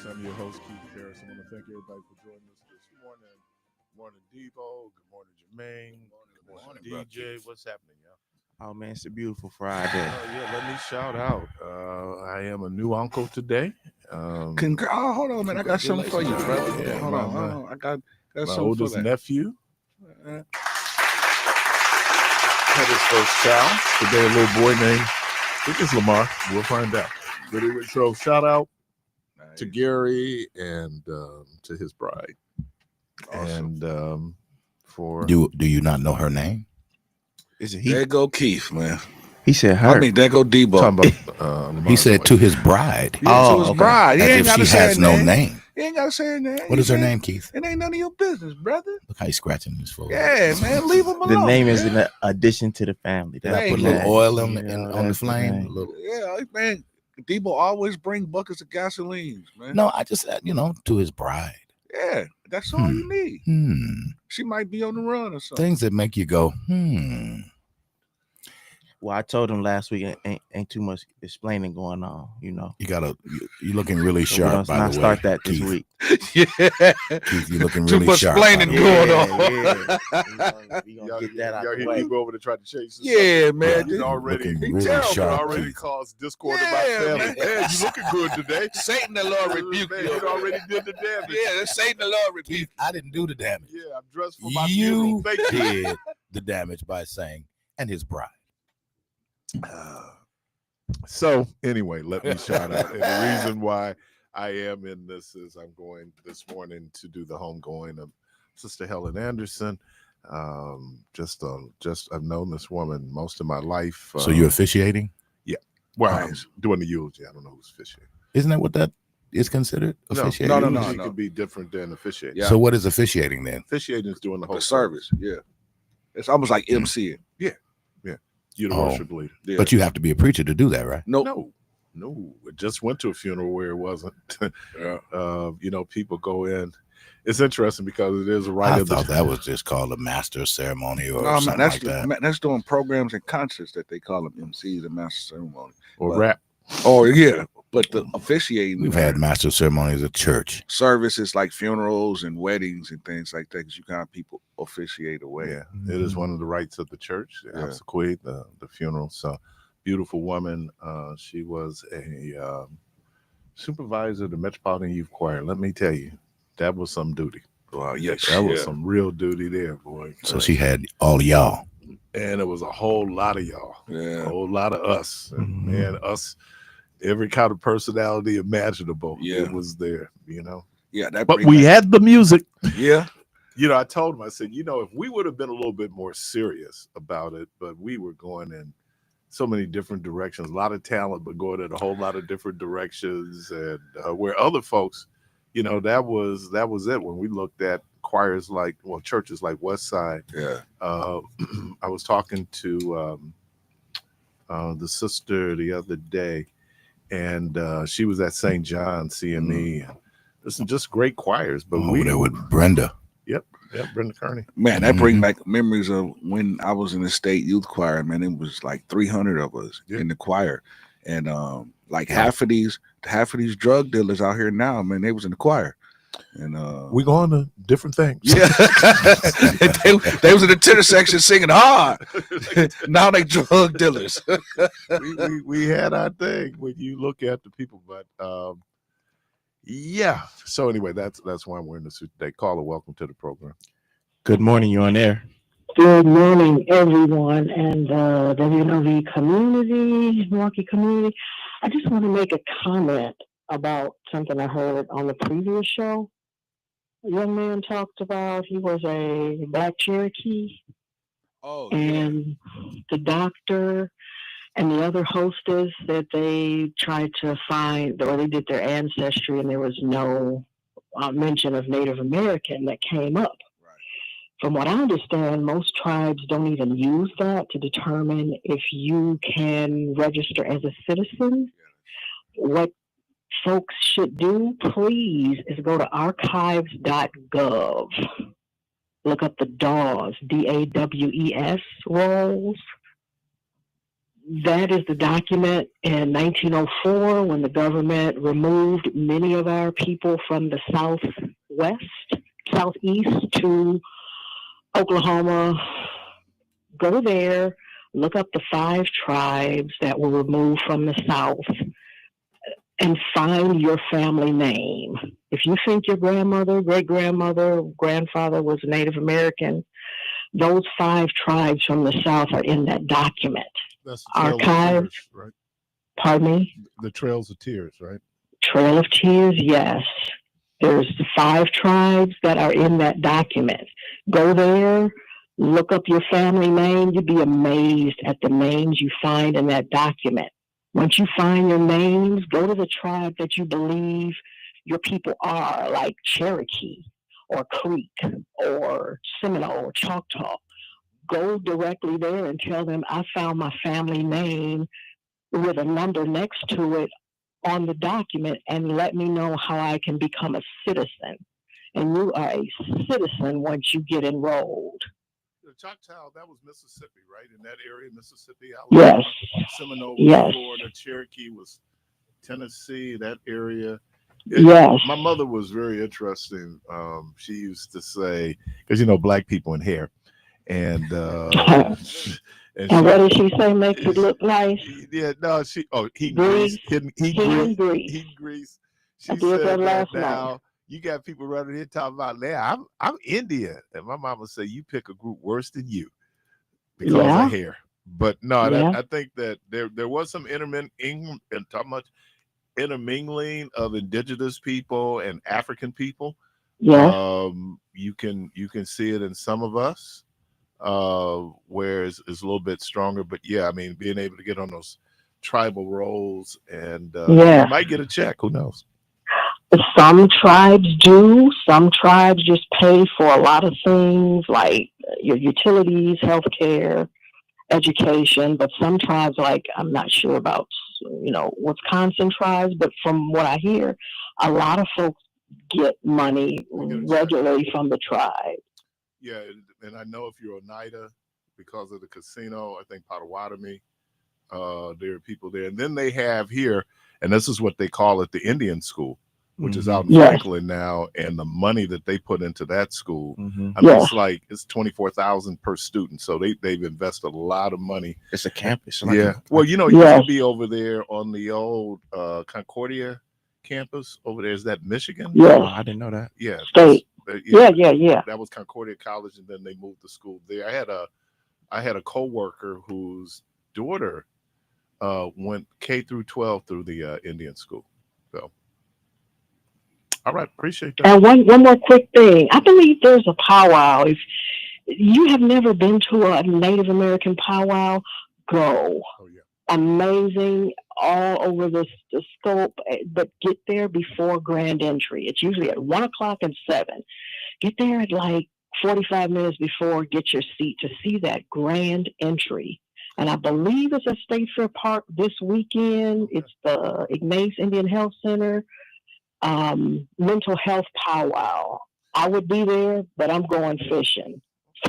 Parris. I'm your host, Keith Parris. I want to thank everybody for joining us this morning. Good morning, Debo. Good morning, Jermaine. Good morning, DJ. What's happening, y'all? Oh man, it's a beautiful Friday. Yeah, let me shout out. I am a new uncle today. Hold on, man. I got something for you, brother. Yeah, hold on. I got my something oldest for that. nephew. Had his first child today. A little boy named, I think it's Lamar. We'll find out. But anyway, so shout out to Gary and to his bride. Awesome. And for Do you not know her name? Is it There he? go Keith, man. He said her. I mean, there go Debo. talking about He said to his bride. Yeah, to his okay. bride. He As ain't if got she to say has her no name. name. He ain't got to say her name. What is her name, Keith? It ain't none of your business, brother. Look how he's scratching his forehead. Yeah, man. Leave him alone. The name is man. an addition to the family. Did I Thank put a you. little oil on the that's flame? name. A little. Yeah, man. Debo always bring buckets of gasoline, man. No, I just said, to his bride. Yeah, that's all you need. She might be on the run or something. Things that make you go, Well, I told him last week ain't too much explaining going on, You're looking really So sharp, we're by gonna the way. start that this Keith. week. Yeah. Keith, you're looking Too really much sharp. by explaining the way. going on. We gonna get that out y'all the hear way. people over to try to chase us. Yeah, man. You already, Looking he really terrible. sharp, already Keith. caused discord in Yeah, my family. man. Man, you looking good today. Satan the Lord rebuke Man, you. you already did the damage. Yeah, that's Satan the Lord rebuke. Keith, I didn't do the damage. Yeah, I'm dressed for my funeral. You Thank you. did the damage by saying, and his bride. So anyway, let me shout out. And the reason why I am in this is I'm going this morning to do the homegoing of Sister Helen Anderson. I've known this woman most of my life. So you're officiating? Well, I'm doing the eulogy. I don't know who's officiating. Isn't that what that is considered? Officiating? No. Eulogy could be different than officiating. Yeah. So what is officiating then? Officiating is doing the whole The service. Yeah. It's almost like MCing. You're the worship leader. Yeah. But you have to be a preacher to do that, right? No. I just went to a funeral where it wasn't. Yeah. People go in. It's interesting because it is a right I of the thought that was just called a master ceremony or No, something man, like that. that's doing programs and concerts that they call them MCs and master ceremony. or But- rap. Oh yeah, but the officiating We've had master ceremonies at church. services like funerals and weddings and things like that because you kind of people officiate away. Yeah, it is one of the rites of the church. Yeah. Obsequied, the funeral. So, beautiful woman. She was a supervisor of the Metropolitan Youth Choir. Let me tell you, that was some duty. Wow, yes, That was some real duty there, boy. So she had all y'all. And it was a whole lot of y'all. A Yeah. whole lot of us. And Mhm. man, us, every kind of personality imaginable. Yeah. It was there, Yeah, that But brings we back- had the music. Yeah. I told him, I said, if we would have been a little bit more serious about it, but we were going in so many different directions, a lot of talent, but going in a whole lot of different directions. And where other folks, that was it. When we looked at choirs churches like Westside, Yeah. I was talking to the sister the other day, and she was at St. John CME. And there's some just great choirs, but Over there with Brenda. Brenda Kearney. Man, that brings back memories of when I was in the state youth choir. Man, it was like 300 of us in the choir, and half of these drug dealers out here now, man, they was in the choir, and We going to different things. yeah, they was in the tenor section singing hard. Now they drug dealers. we had our thing when you look at the people, but so anyway, that's why I'm wearing the suit today. Caller, welcome to the program. Good morning, you on air. Good morning, everyone, and WNOV community, Milwaukee community. I just want to make a comment about something I heard on the previous show. A young man talked about he was a Black Cherokee, Oh, and the doctor and the other hostess that they tried to find, or they did their ancestry, and there was no mention of Native American that came up. From what I understand, most tribes don't even use that to determine if you can register as a citizen. What folks should do, please, is go to archives.gov. Look up the DAWES, DAWES rolls. that is the document in 1904 when the government removed many of our people from the southeast to Oklahoma. Go there, look up the 5 tribes that were removed from the South, and find your family name. If you think your grandmother, great-grandmother, grandfather was Native American, those 5 tribes from the South are in that document. That's the Trail Archive. of Tears, right? Pardon me? The Trails of Tears, right? Trail of Tears, yes. There's the 5 tribes that are in that document. Go there, look up your family name. You'd be amazed at the names you find in that document. Once you find your names, go to the tribe that you believe your people are, like Cherokee or Creek or Seminole or Choctaw. Go directly there and tell them, I found my family name with a number next to it on the document, and let me know how I can become a citizen. And you are a citizen once you get enrolled. The Choctaw, that was Mississippi, right? In that area, Mississippi, Alabama, Yes. Seminole was Yes. Florida, Cherokee was Tennessee, that area. Yes. My mother was very interesting. She used to say, because black people in hair, and and what did she say makes it look nice? Yeah, no, he Grease. He grease. She I did said that last now night. you got people running here talking about, now I'm Indian, and my mama say you pick a group worse than you because of hair. But no, I think that there was some intermingling of indigenous people and African people. Yes. You can see it in some of us, where it's a little bit stronger. But yeah, I mean, being able to get on those tribal roles and you might get a check. Who knows? Some tribes do. Some tribes just pay for a lot of things like your utilities, healthcare, education. But some tribes, like I'm not sure about, Wisconsin tribes, but from what I hear, a lot of folks get money regularly from the tribe. Yeah, and I know if you're Oneida, because of the casino, I think Potawatomi, there are people there. And then they have here, and this is what they call it, the Indian School, which is out in Franklin now, and the money that they put into that school, I mean, it's $24,000 per student. So they've invested a lot of money. It's a campus. Well, you used to be over there on the old Concordia campus over there. Is that Michigan? Yes. Oh, I didn't know that. Yeah. State. Yeah. That was Concordia College, and then they moved the school there. I had a coworker whose daughter went K through 12 through the Indian School. So, all right, appreciate that. And one more quick thing. I believe there's a powwow. If you have never been to a Native American powwow, go. Oh yeah. Amazing, all over the scope, but get there before grand entry. It's usually at 1:00 and 7. Get there at like 45 minutes before, get your seat to see that grand entry. And I believe it's at State Fair Park this weekend. It's the Ignace Indian Health Center mental health powwow. I would be there, but I'm going fishing.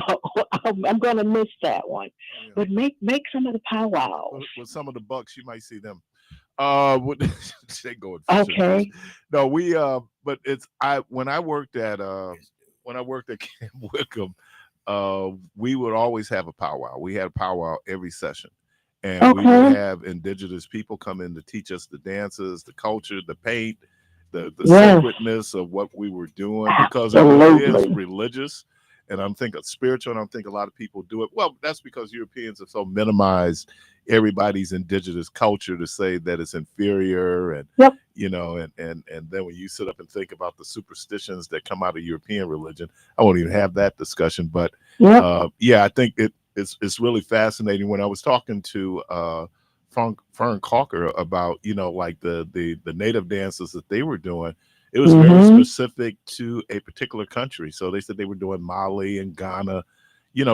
So I'm going to miss that one. Oh, yeah. But make some of the powwows. With some of the bucks, you might see them. They going fishing. Okay. No, we but when I worked at Camp Wickham, we would always have a powwow. We had a powwow every session. And we would have indigenous people come in to teach us the dances, the culture, the paint, the sacredness of what we were doing, because it is religious. And I'm thinking spiritual, and I'm thinking a lot of people do it. Well, that's because Europeans have so minimized everybody's indigenous culture to say that it's inferior, and and then when you sit up and think about the superstitions that come out of European religion, I won't even have that discussion. But I think it's really fascinating. When I was talking to Fern Calker about like the native dances that they were doing, it was very specific to a particular country. So they said they were doing Mali and Ghana,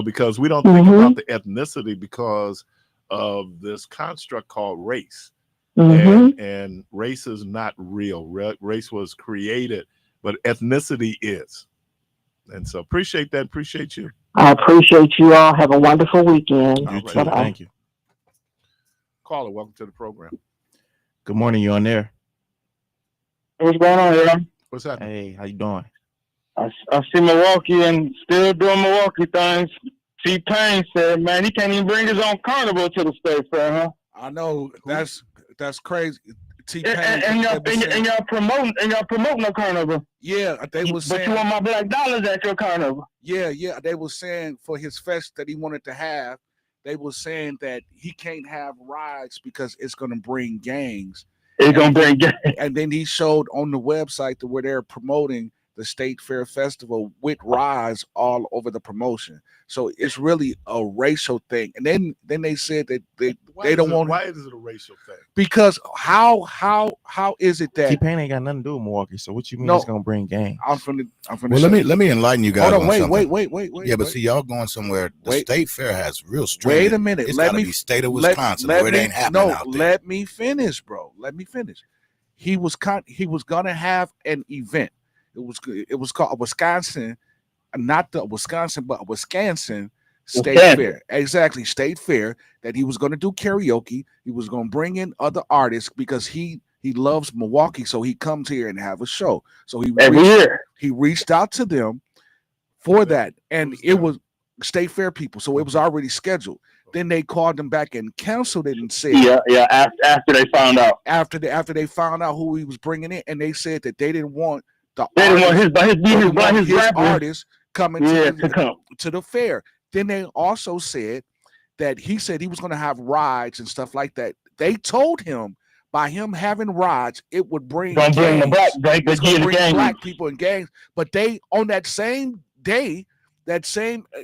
because we don't think about the ethnicity because of this construct called race. And race is not real. Race was created, but ethnicity is. And so appreciate that. Appreciate you. I appreciate you all. Have a wonderful weekend. You too. Thank you. Caller, welcome to the program. Good morning. You on there? What's going on here? What's happening? Hey, how you doing? I see Milwaukee and still doing Milwaukee things. T-Pain said, man, he can't even bring his own carnival to the state fair, huh? I know that's crazy. T-Pain And y'all promoting the carnival. Yeah, they was saying. But you want my black dollars at your carnival. Yeah, they were saying for his fest that he wanted to have, they were saying that he can't have rides because it's going to bring gangs. It's going to bring gangs. And then he showed on the website where they're promoting the State Fair Festival with rides all over the promotion. So it's really a racial thing. And then they said that they don't want. Why is it a racial thing? Because how is it that T-Pain ain't got nothing to do with Milwaukee. So what you mean No. it's gonna bring gang? I'm finna Well, let me enlighten you guys. hold on, on something. wait. Yeah, but see, y'all going somewhere. The Wait. state fair has real strength. Wait a minute. It's Let gotta me be state of let- Wisconsin, let where it me- ain't happening no, out there. let me finish, bro. Let me finish. He was gonna have an event. It was called Wisconsin, not the Wisconsin, but Wisconsin State Wisconsin. Fair. Exactly, State Fair. That he was gonna do karaoke. He was gonna bring in other artists because he loves Milwaukee, so he comes here and have a show. So Every year. he reached out to them for that, and Who's it that? was State Fair people. So it was already scheduled. Then they called them back and canceled it and said Yeah. After they found out. after they found out who he was bringing in, and they said that they didn't want the They didn't want his his rappers. artists coming To come. to the fair. Then they also said that he said he was going to have rides and stuff like that. They told him by him having rides, it would bring Gonna bring the gangs. black, It's gonna the bring gang. black people in gangs. But they on that same day,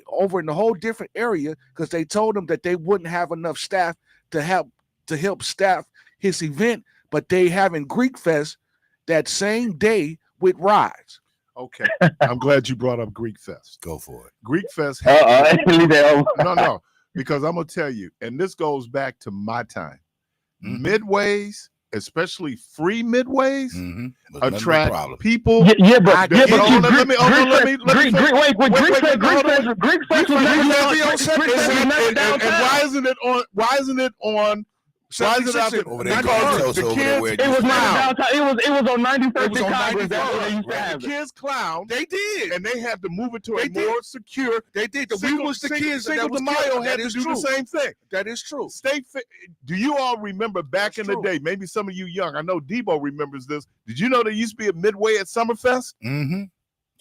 over in a whole different area, because they told him that they wouldn't have enough staff to help staff his event, but they having Greek Fest that same day with rides. Okay, I'm glad you brought up Greek Fest. Go for it. Greek Fest. Leave that over. No, because I'm gonna tell you, and this goes back to my time. Midways, especially free midways, attract people. Yeah, but Greek Fest was never and downtown. why isn't it on? Why isn't it on? Why is it out there? Over there, Because over there where It was clown. not downtown. It was on 91st It was on and Congress. 91st. That's where they used to The have it. kids clown. They did. And they had to move it to They a did. more secure. They did. We Cinco- was the Cinco- kids. Cinco that was de Mayo killed. had That to is do true. the same thing. That is true. Do you all remember back That's in true. the day? Maybe some of you young. I know Debo remembers this. Did you know there used to be a Midway at Summerfest? Mm-hmm.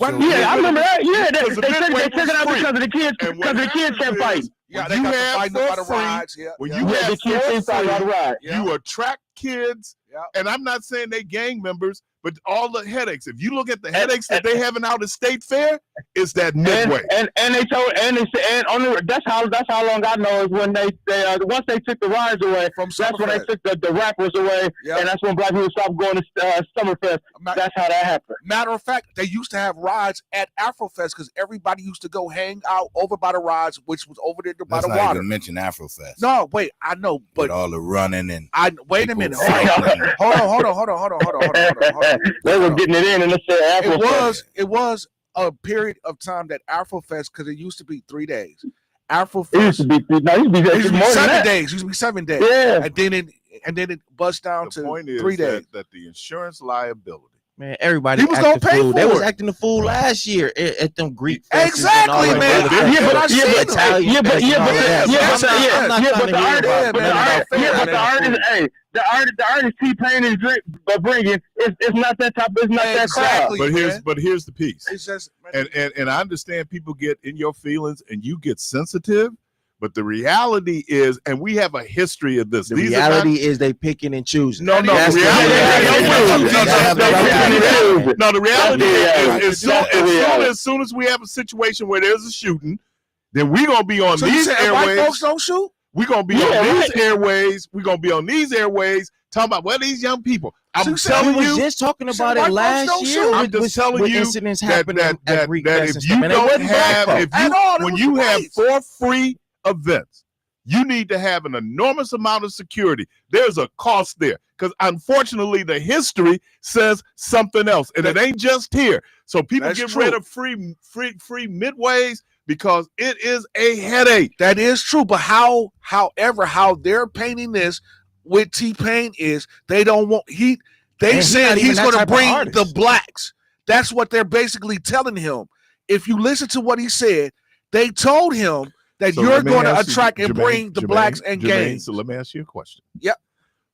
Yeah, I remember that. Yeah, Because the they took Midway it out was free. because of the kids. And Because the kids kept fighting. Yeah, When they you got to have fight for about the free, rides. Yeah, when yeah. you Yeah, have the kids for inside free, on the ride. Yeah. you attract kids. Yeah. And I'm not saying they gang members, but all the headaches. If you look at the headaches that they having out at State Fair, it's that Midway. And they told and they said and on the, that's how long I know is when they once they took the rides away. From That's when they Summerfest. took the rappers away, Yeah. and that's when black people stopped going to Summerfest. That's how that happened. Matter of fact, they used to have rides at Afrofest because everybody used to go hang out over by the rides, which was over there by Let's the not water. even mention Afrofest. No, wait, I know, With but all the running and wait a people minute. fighting. Hold on. They were getting it in, and they said It was a period of time that Afrofest, because it used to be 3 days. It Afrofest used to be more than 7 that. days. Used to be 7 days. Yeah. And then it bust down The to point is 3 days. that the insurance liability. Man, everybody He was acting gonna pay fool. They for was it. acting the fool last year at them Greek fests Exactly, and all them man. other Yeah, fests. but I seen it. Italian Yeah, but fests and all that. I'm not trying but to the hear artist, about but none of that the fair. artist, hey, the artist T-Pain is bringing. It's not that type. It's not that crowd. Exactly. But here's the piece. It's just And I understand people get in your feelings and you get sensitive, but the reality is, and we have a history of this. The These reality is they picking and choosing. No, That's the the reality. No, the reality is, reality. as soon as we have a situation where there's a shooting, then we're gonna be on so you these said white airways. folks don't shoot? We're gonna be on these airways. We're gonna be on these airways talking about these young people. I'm telling we you, was just talking about white it folks last don't year. shoot. I'm just telling with you incidents that happening at Greek Fest if and you stuff, and it don't wasn't black have, folks. At all, it when was you have whites. 4 free events, you need to have an enormous amount of security. There's a cost there because unfortunately the history says something else, and it ain't just here. So people That's get true. rid of free midways because it is a headache. That is true, but however, how they're painting this with T-Pain is they don't want they said he's going to bring the blacks. That's what they're basically telling him. If you listen to what he said, they told him that you're going to attract and bring the blacks and gangs. So let me ask you a question. Yep.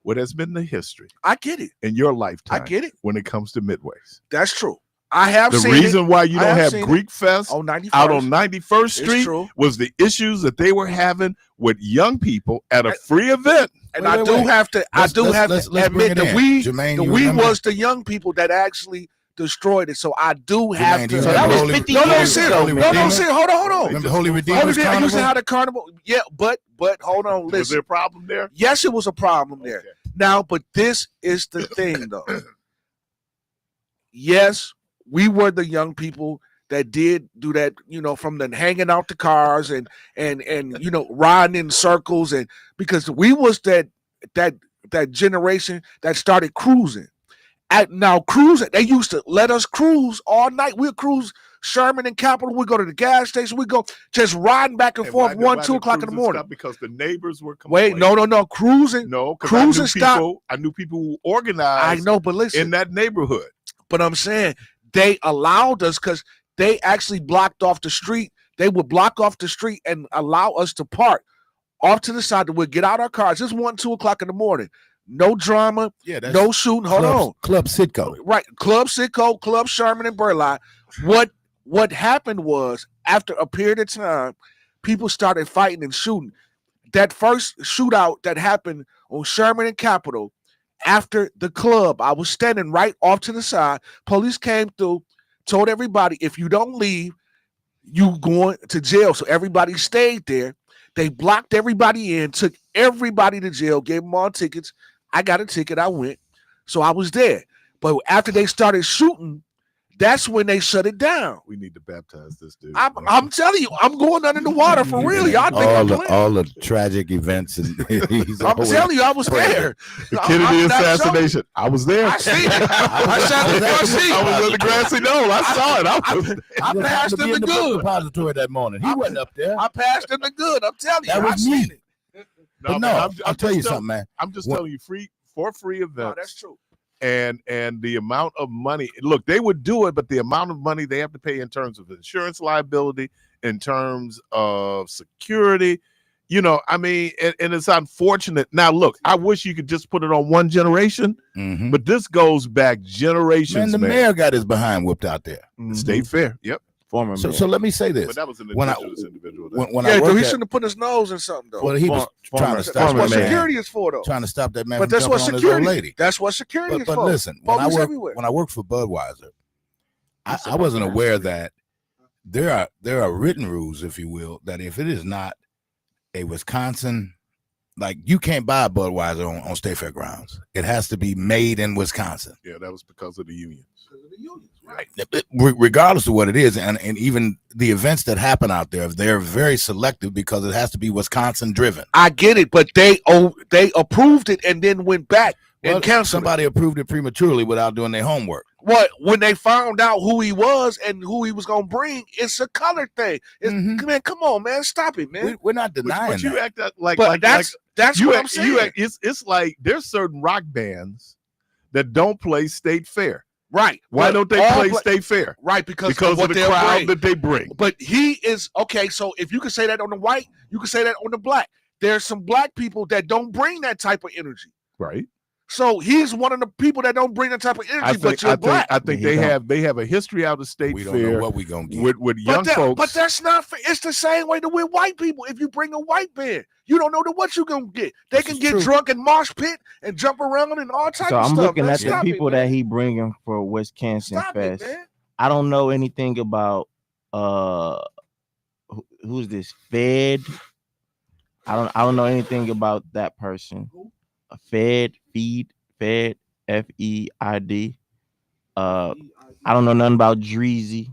What has been the history? I get it. In your lifetime. I get it. When it comes to midways. That's true. I have the seen reason why you don't have Greek it. Fest on 91st. out on 91st Street was the issues that they were having with young people at a free event. And I do have to admit that we was the young people that actually destroyed it. So I do have to. So that was 50 years ago. No, hold on. Remember Holy Redeemer's Carnival? You said how the carnival. Yeah, but hold on. Listen. Was there a problem there? Yes, it was a problem there. Okay. Now, but this is the thing, though. Yes, we were the young people that did do that, from the hanging out the cars and riding in circles, and because we was that generation that started cruising. Now cruising, they used to let us cruise all night. We'd cruise Sherman and Capitol. We go to the gas station. We go just riding back and forth 2 o'clock in the morning. Because the neighbors were complaining. Wait, no, cruising. No, cruising stopped. I knew people who organized. I know, but listen, in that neighborhood. But I'm saying they allowed us because they actually blocked off the street. They would block off the street and allow us to park off to the side. That we'd get out our cars. It's 2 o'clock in the morning. No drama, no shooting. Hold on. Club Sitco. Right. Club Sitco, Club Sherman and Burleigh. What happened was, after a period of time, people started fighting and shooting. That first shootout that happened on Sherman and Capitol, after the club, I was standing right off to the side. Police came through, told everybody, if you don't leave, you going to jail. So everybody stayed there. They blocked everybody in, took everybody to jail, gave them all tickets. I got a ticket. I went. So I was there. But after they started shooting, that's when they shut it down. We need to baptize this dude. I'm telling you, I'm going under the water for real. Y'all think all the tragic events, and I'm telling you, I was there. The Kennedy assassination. I was there. I see it. I sat in the front seat. I was in the grassy knoll. I saw it. I passed him the good. Repository that morning. He wasn't up there. I passed him the good. I'm telling you, that was me. No, I'll tell you something, man. I'm just telling you, free events. No, that's true. And the amount of money, look, they would do it, but the amount of money they have to pay in terms of insurance liability, in terms of security, I mean, and it's unfortunate. Now, look, I wish you could just put it on one generation, but this goes back generations. Man, the mayor got his behind whipped out there. State Fair. Yep. Former mayor. So let me say this. But that was an individual. He shouldn't have put his nose in something, though. Well, he was trying to stop. That's what security is for, though. Trying to stop that man. But that's what security. That's what security is for. But listen, when I worked for Budweiser, I wasn't aware that there are written rules, if you will, that if it is not a Wisconsin, like you can't buy Budweiser on State Fair grounds. It has to be made in Wisconsin. Yeah, that was because of the unions. Right. Regardless of what it is, and even the events that happen out there, they're very selective because it has to be Wisconsin driven. I get it, but they approved it and then went back and canceled. Somebody approved it prematurely without doing their homework. What? When they found out who he was and who he was gonna bring, it's a color thing. Man, come on, man, stop it, man. We're not denying but you that. act like, but that's what I'm saying. It's like there's certain rock bands that don't play State Fair. Right. Why don't they play State Fair? Right, because of the crowd that they bring. But he is okay. So if you can say that on the white, you can say that on the black. There's some black people that don't bring that type of energy. Right. So he's one of the people that don't bring that type of energy. I think they have a history out of State we Fair. Don't know what we gonna get with young folks. But that's not fair. It's the same way with white people. If you bring a white band, you don't know what you're gonna get. They can get drunk and mosh pit and jump around and all types of stuff. So I'm looking at the people that he bringing for Wisconsin Fest. I don't know anything about who's this Fed. I don't know anything about that person. A Fed, Fed, F-E-I-D. I don't know nothing about Dreezy,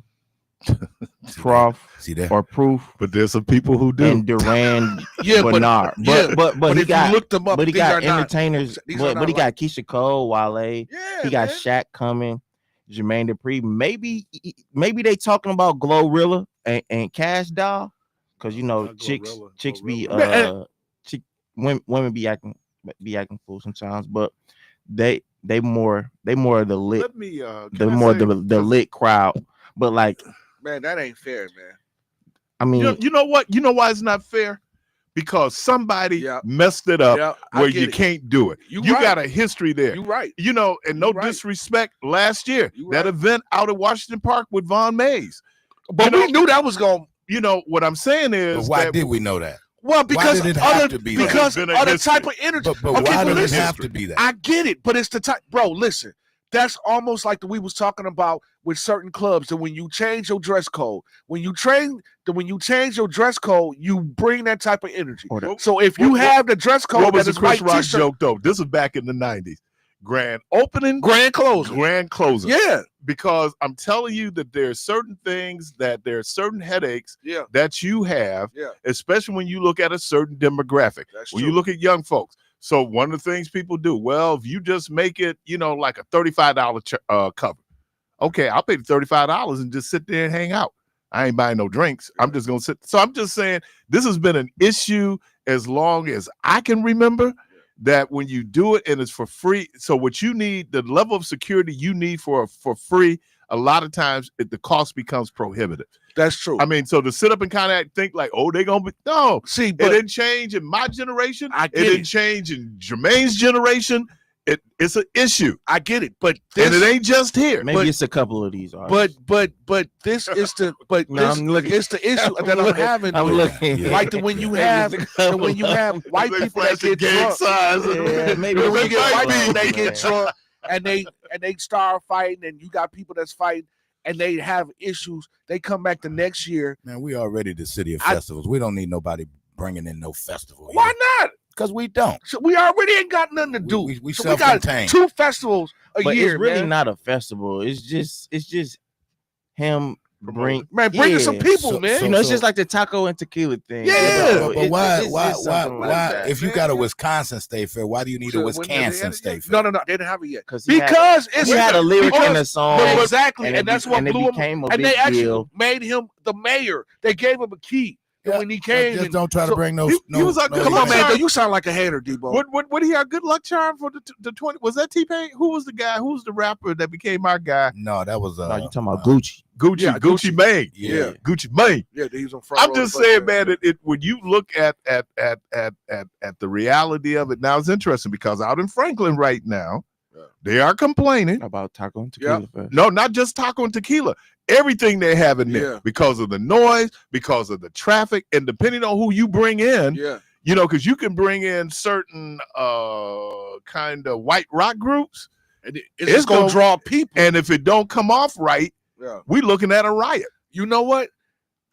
Prof, or Proof. But there's some people who do. And Duran Bernard. But he got looked them up, but he got entertainers. But he got Keisha Cole, Wale. Yeah, he got Shaq coming, Jermaine Dupri. Maybe they talking about Glorilla ain't Cash Doll, because you know Not chicks Glorilla, be Glorilla. women be acting fool sometimes, but they more of the lit, Let me the more the lit crowd. But like, Man, that ain't fair, man. I mean, you know what? You know why it's not fair? Because somebody Yeah. messed it up Yeah, I where get you it. can't do it. You You right. got a history there. You right. You know, and no You right. disrespect, last year, You that right. event out at Washington Park with Von Mays. But You we know- knew that was going. You know, what I'm saying But is why that did we know that? Well, because did it of have the, to be that? because It's of been a the history. type of energy. But Okay, why but did it listen, have to be that? I get it, but it's the type, bro. Listen, that's almost like we was talking about with certain clubs. That when you change your dress code, when you change your dress code, you bring that type of energy. Or So if you What- have the dress code, what was that the is Chris white Rock t-shirt, joke though? This was back in the 90s. Grand opening, grand closing. grand closing. Yeah, Because I'm telling you that there are certain things, that there are certain headaches yeah, that you have, yeah. especially when you look at a certain demographic. That's When true. you look at young folks. So one of the things people do, well, if you just make it, you know, like a $35 cover. Okay, I'll pay the $35 and just sit there and hang out. I ain't buying no drinks. I'm just gonna sit. So I'm just saying this has been an issue as long as I can remember, that when you do it and it's for free. So what you need, the level of security you need for free, a lot of times the cost becomes prohibitive. That's true. I mean, so to sit up and kind of think like, oh, they're gonna be no. See, It but didn't change in my generation. I It get didn't it. change in Jermaine's generation. It's an issue, I get it. But this, and it ain't just here. maybe but- it's a couple of these artists. but this is the but No, this I'm looking- is the issue that I'm having. I'm with it. looking. Yeah. Like the when you Maybe have it's a couple of- white They people that flashing get gang drunk. signs. Yeah, maybe You know, when it's you a get white couple people, of they them, get man. drunk and they start fighting, and you got people that's fighting and they have issues. They come back the next year. Man, we already the city of I- festivals. We don't need nobody bringing in no festival. Why not? Because we don't. So we already ain't got nothing to do. We So we got self-contained. 2 festivals a But year, it's really man. not a festival. It's just him bringing Some people, man. you know, it's just like the taco and tequila thing. Yeah. You know, But why? it's Why? just something like that. If you man. got a Wisconsin State Fair, why do you need a When Wisconsin they- State Fair? No, they didn't have it yet. 'Cause he had- Because it's he had a lyric in the because- song, exactly, and and, it that's be- what and it blew him. became a And they big actually deal. made him the mayor. They gave him a key. And Yeah, when he came, just and, don't try to so- bring no. he no, was a no good Come on, man. Sorry. Though, you sound like a hater, Debo. What he had good luck charm for the 20? Was that T-Pain? Who was the guy? Who was the rapper that became our guy? No, that was. No, you talking about Gucci? Gucci, Yeah, Gucci Gucci. Mane. Yeah. Gucci Mane. Yeah, he was on front. I'm row just of the saying, bus. man. It when you look at the reality of it now, it's interesting because out in Franklin right now, Yeah. they are complaining. About taco and tequila fest. No, not just taco and tequila. Everything they have in there Yeah. because of the noise, because of the traffic, and depending on who you bring in, Yeah, you know, because you can bring in certain kind of white rock groups, and it's It's just gonna gonna- draw people. and if it don't come off right, Yeah. we looking at a riot. You know what?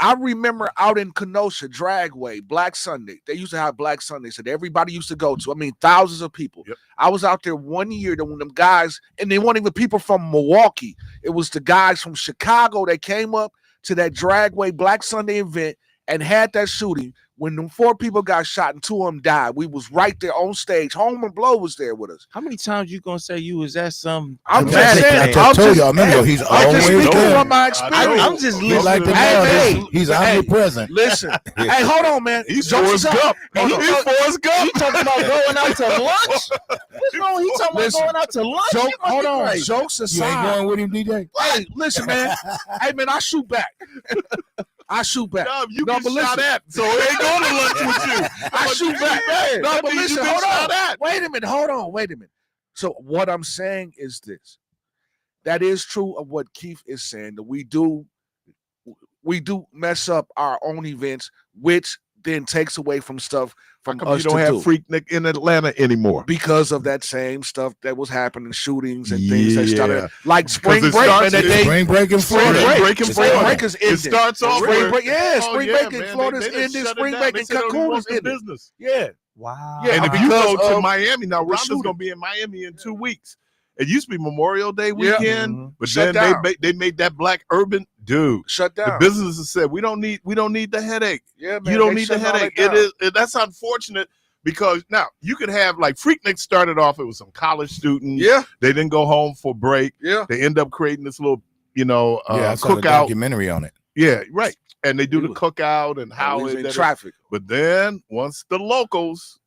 I remember out in Kenosha, Dragway, Black Sunday. They used to have Black Sundays that everybody used to go to. I mean, thousands of people. Yep. I was out there one year when them guys, and they weren't even people from Milwaukee. It was the guys from Chicago that came up to that Dragway Black Sunday event and had that shooting. When them 4 people got shot and 2 of them died, we was right there on stage. Home and Blow was there with us. How many times you gonna say you was at some? I'm I just saying. just I'm told just- y'all. Remember, he's I'm just always speaking there. from my I know. experience. I'm just He listening. like the Hey, mayor. hey, He's hey. omnipresent. Listen, hey, hold on, man. He's Jokes Forrest aside- Gump. Hold on. He's Forrest Gump. He talking about going out to lunch? What's wrong? He talking Listen, about going out to lunch? Joke, You must hold be on. crazy. Jokes You ain't aside. going with him, DJ? Hey, listen, man. Hey, man, I shoot back. I shoot back. No, you No, get but shot listen. at, so it ain't going to lunch with you. I shoot back. No, That but means you listen, get hold shot on. at. Wait a minute. Hold on. Wait a minute. So what I'm saying is this. That is true of what Keith is saying, that we do mess up our own events, which then takes away from stuff How from come us you don't to have do. Freaknik in Atlanta anymore? Because of that same stuff that was happening, shootings and things that started like spring 'Cause it break, man. starts- That it's they Spring break in spring Florida. break, break in spring Florida. break is It ending. starts off spring with- break, yeah, Oh, spring yeah, break in man, Florida's they done ending. shut it Spring down. break They in said only Cancun work is in ending. business. Yeah, Wow. Yeah, and if And you because go to of Miami now, the Rhonda's shooting. gonna be in Miami in 2 weeks. It used to be Memorial Day Yeah. weekend, Mhm. but Shut then down. they made that black urban dude. shut The down. businesses said we don't need the headache. Yeah, man, You don't they need the shutting all headache. that It down. is that's unfortunate because now you could have like Freaknik started off. It was some college students. Yeah, They didn't go home for break. yeah. They end up creating this little Yeah, I saw the cookout. documentary on it. Yeah, right. and they do We the was- cookout and we how was in it. traffic. But then once the locals,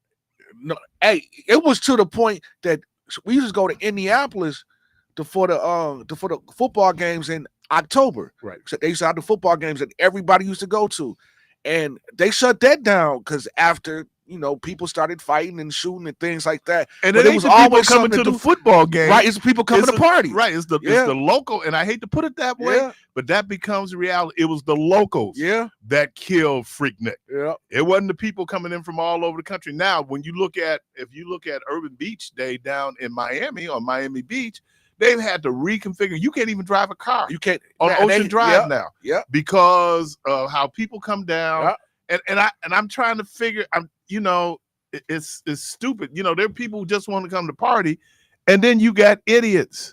No, hey, it was to the point that we used to go to Indianapolis for the football games in October. right? So they used to have the football games that everybody used to go to, and they shut that down because after people started fighting and shooting and things like that. And But it ain't the people coming to the football game, right? It's people coming to party, right? It's the local, and I hate to put it that way, Yeah, but that becomes reality. It was the locals, yeah, that killed Freaknik. yeah. It wasn't the people coming in from all over the country. Now, if you look at Urban Beach Day down in Miami on Miami Beach, they've had to reconfigure. You can't even drive a car. You can't on Ocean Drive now, yeah, because of how people come down. yeah. And I'm trying to figure. It's stupid. There are people who just want to come to party, and then you got idiots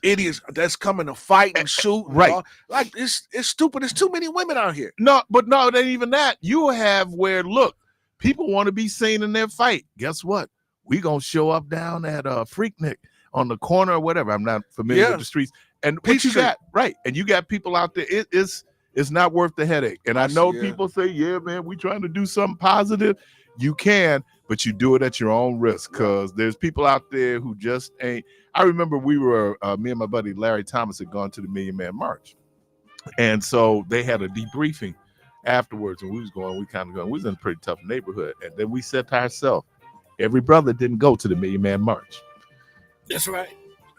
That's coming to fight and shoot, and right? all. Like it's stupid. There's too many women out here. No, it ain't even that. You have where people want to be seen in their fight. Guess what? We gonna show up down at Freaknik on the corner or whatever. I'm not familiar with the streets. And what you got, right? And you got people out there. It's not worth the headache. And I know people say, "Yeah, man, we trying to do something positive." You can, but you do it at your own risk, because there's people out there who just ain't. I remember we were me and my buddy Larry Thomas had gone to the Million Man March, and so they had a debriefing afterwards, and we was in a pretty tough neighborhood, and then we said to ourselves, every brother didn't go to the Million Man March. That's right.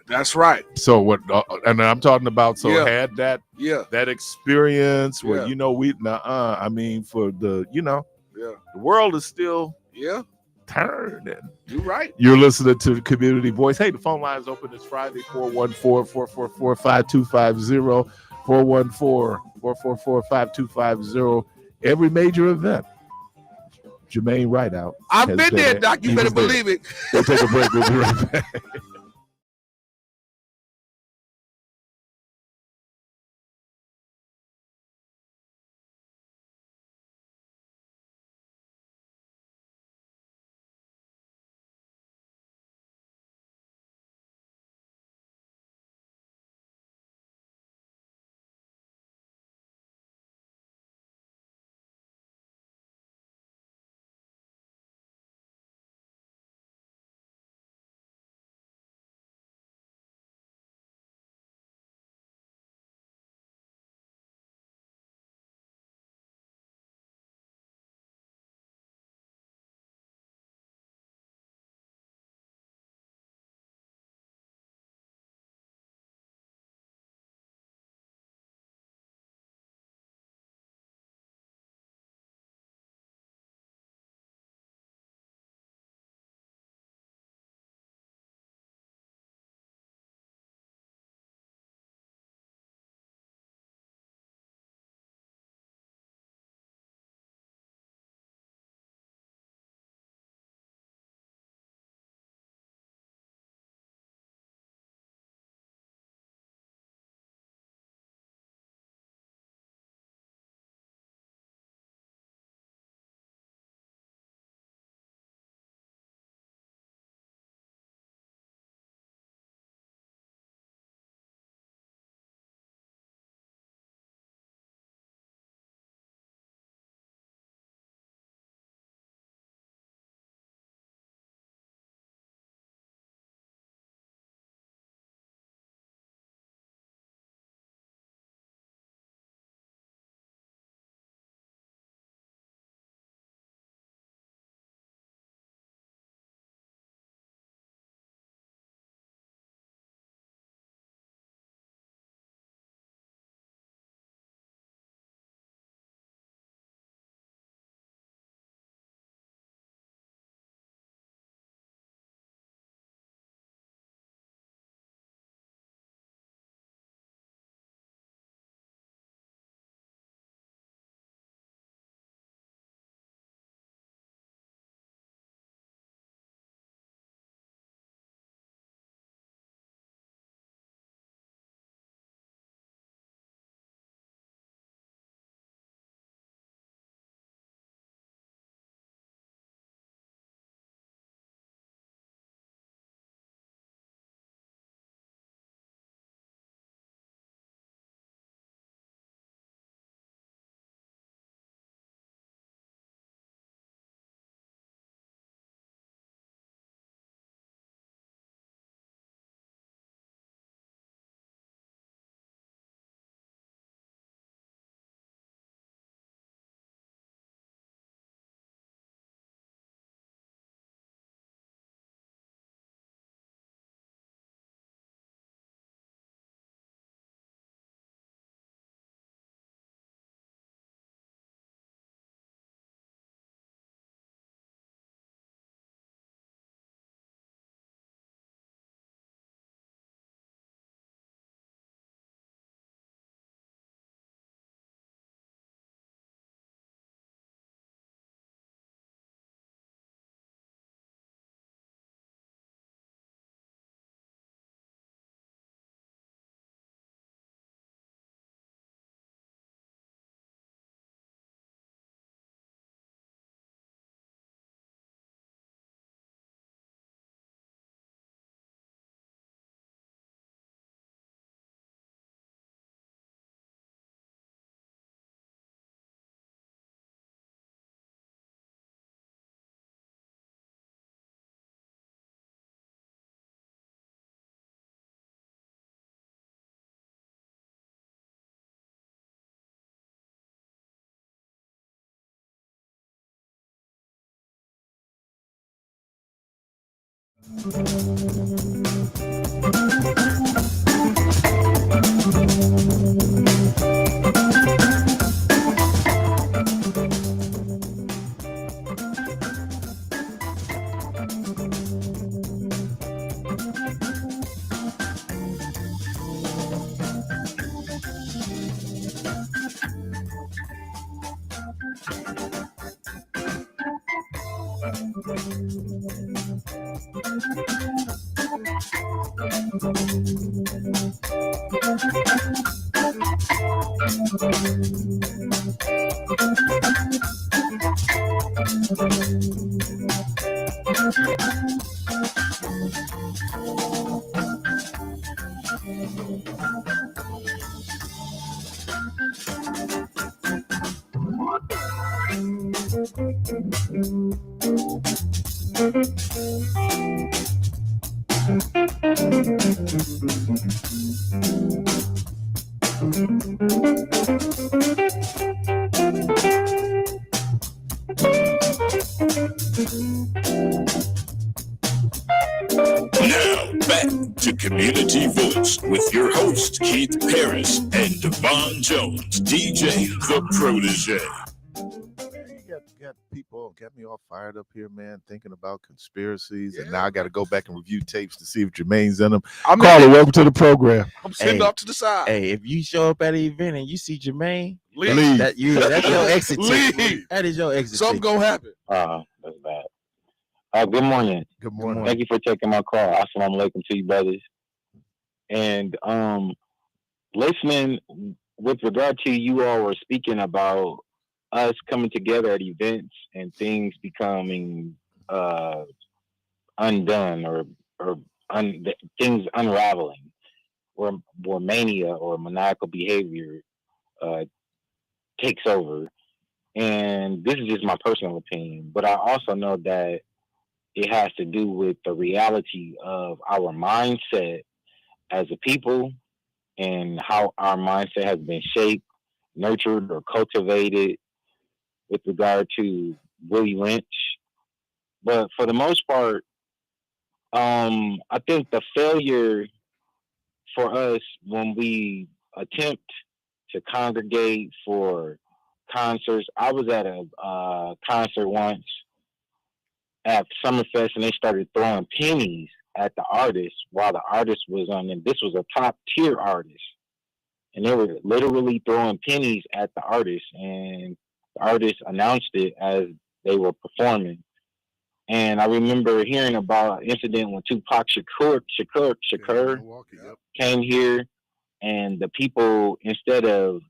That's right. So what? And I'm talking about. So had that Yeah. that experience where Yeah. I mean, for the Yeah. the world is still Yeah. turning. You're right. You're listening to the Community Voice. Hey, the phone line is open this Friday, 414-444-5250, 414-444-5250. Every major event. Jermaine Rideout. I've been there, Doc. You better believe it. We'll take a break. We'll be right back. Now, back to Community Voice with your host, Keith Parris and Devon Jones, DJ The Protege. Man, you got people, got me all fired up here, man, thinking about conspiracies. And now I got to go back and review tapes to see if Jermaine's in them. Carla, welcome to the program. I'm sitting Hey, off to the side. Hey, if you show up at an event and you see Jermaine, Leave. that's your exit ticket. Leave. That is your exit Something ticket. gonna happen. That's bad. Good morning. Good morning. Thank you for taking my call. Assalamu alaikum to you, brothers. And listening with regard to you all were speaking about us coming together at events and things becoming undone or things unraveling, where mania or maniacal behavior takes over. And this is just my personal opinion, but I also know that it has to do with the reality of our mindset as a people and how our mindset has been shaped, nurtured, or cultivated with regard to Willie Lynch. But for the most part, I think the failure for us when we attempt to congregate for concerts. I was at a concert once at Summerfest, and they started throwing pennies at the artist while the artist was on them. This was a top tier artist, and they were literally throwing pennies at the artist, and the artist announced it as they were performing. And I remember hearing about an incident when Tupac Shakur came here, and the people, instead of,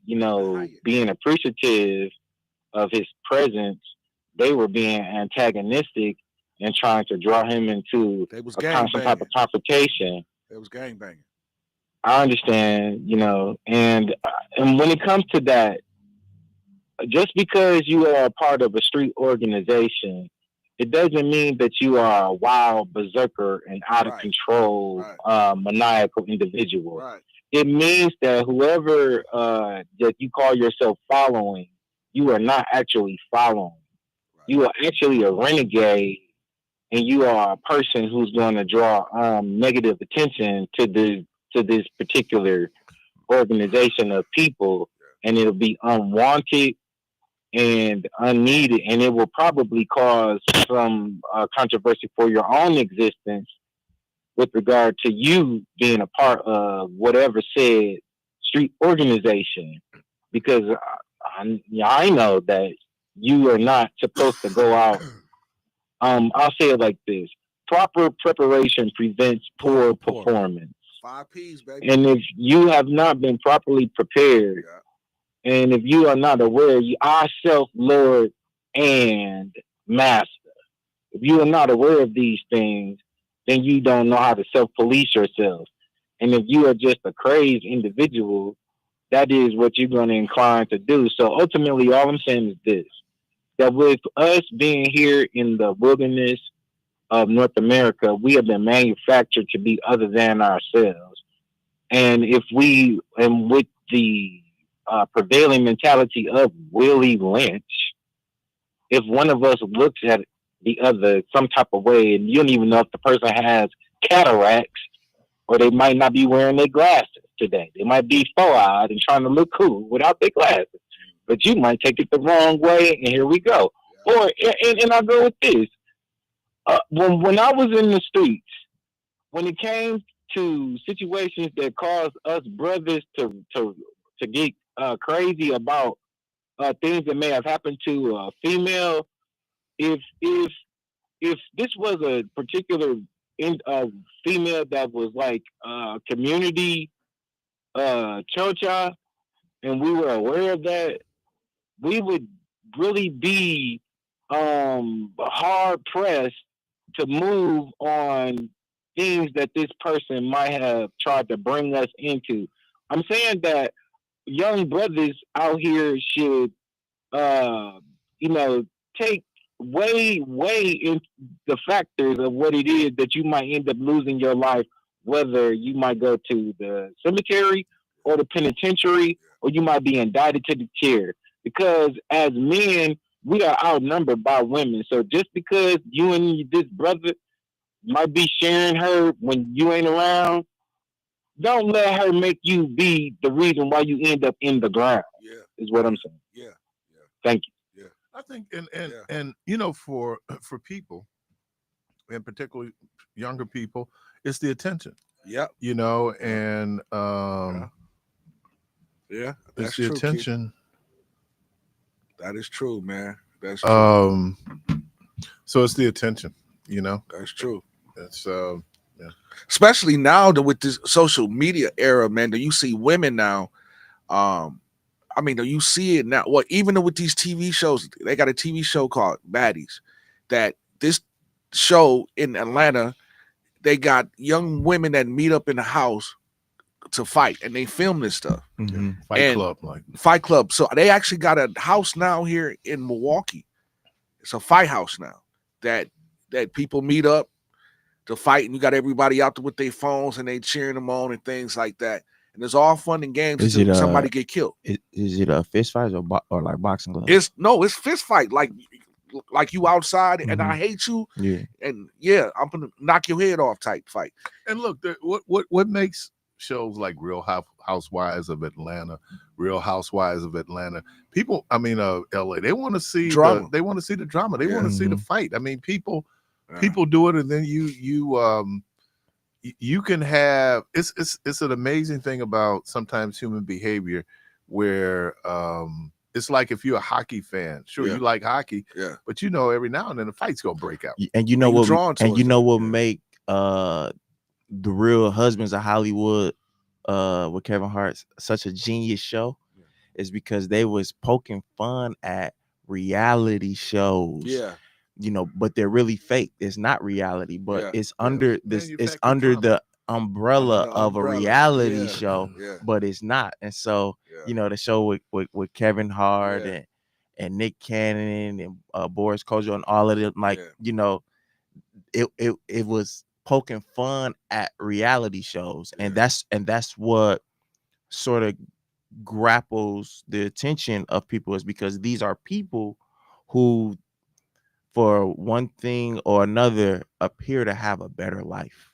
being appreciative of his presence, they were being antagonistic and trying to draw him into some type of confrontation. It was gangbanging. I understand, and when it comes to that, just because you are a part of a street organization, it doesn't mean that you are a wild berserker and out of control, maniacal individual. Right. It means that whoever that you call yourself following, you are not actually following. Right. You are actually a renegade, and you are a person who's going to draw negative attention to this particular organization of people, and it'll be unwanted and unneeded, and it will probably cause some controversy for your own existence with regard to you being a part of whatever said street organization, because I know that you are not supposed to go out. I'll say it like this: proper preparation prevents poor performance. 5 P's, baby. And if you have not been properly prepared, and if you are not aware, you are self, Lord, and Master. If you are not aware of these things, then you don't know how to self-police yourself. And if you are just a crazed individual, that is what you're going to incline to do. So ultimately, all I'm saying is this: that with us being here in the wilderness of North America, we have been manufactured to be other than ourselves. And with the prevailing mentality of Willie Lynch, if one of us looks at the other some type of way, and you don't even know if the person has cataracts, or they might not be wearing their glasses today. They might be four-eyed and trying to look cool without their glasses, but you might take it the wrong way, and here we go. Or and I go with this. When I was in the streets, when it came to situations that caused us brothers to get crazy about things that may have happened to a female, if this was a particular female that was like community chocha, and we were aware of that, we would really be hard pressed to move on things that this person might have tried to bring us into. I'm saying that young brothers out here should, uh, take way in the factors of what it is that you might end up losing your life, whether you might go to the cemetery or the penitentiary, or you might be indicted to the chair. Because as men, we are outnumbered by women. So just because you and this brother might be sharing her when you ain't around, don't let her make you be the reason why you end up in the ground. Yeah. Is what I'm saying. Yeah. Thank you. Yeah. I think, and for people, and particularly younger people, it's the attention. Yeah. And Yeah. it's That's the true, attention. Keith. That is true, man. That's true. So it's the attention. That's true. It's Especially now that with this social media era, man, do you see women now? Do you see it now? Well, even with these TV shows, they got a TV show called Baddies. That this show in Atlanta, they got young women that meet up in the house to fight, and they film this stuff. Mm-hmm. Fight Club. So they actually got a house now here in Milwaukee. It's a fight house now that people meet up to fight, and you got everybody out there with their phones and they cheering them on and things like that. And it's all fun and games until somebody get killed. Is it a fist fight or like boxing gloves? It's fist fight, like you outside and I hate you. Yeah. And I'm gonna knock your head off type fight. And look, what makes shows like Real Housewives of Atlanta, people, LA, they want to see drama. They want to see the drama. They want to see the fight. I mean, people do it, and then you can have it's an amazing thing about sometimes human behavior where it's like if you're a hockey fan, sure, you like hockey, but every now and then the fight's gonna break out. And what make the Real Husbands of Hollywood with Kevin Hart such a genius show is because they was poking fun at reality shows. Yeah. But they're really fake. It's not reality, but it's under this. It's under the umbrella of a reality show, but it's not. And so, the show with Kevin Hart and Nick Cannon and Boris Kodjoe and all of them, it was poking fun at reality shows, and that's what sort of grapples the attention of people, is because these are people who, for one thing or another, appear to have a better life.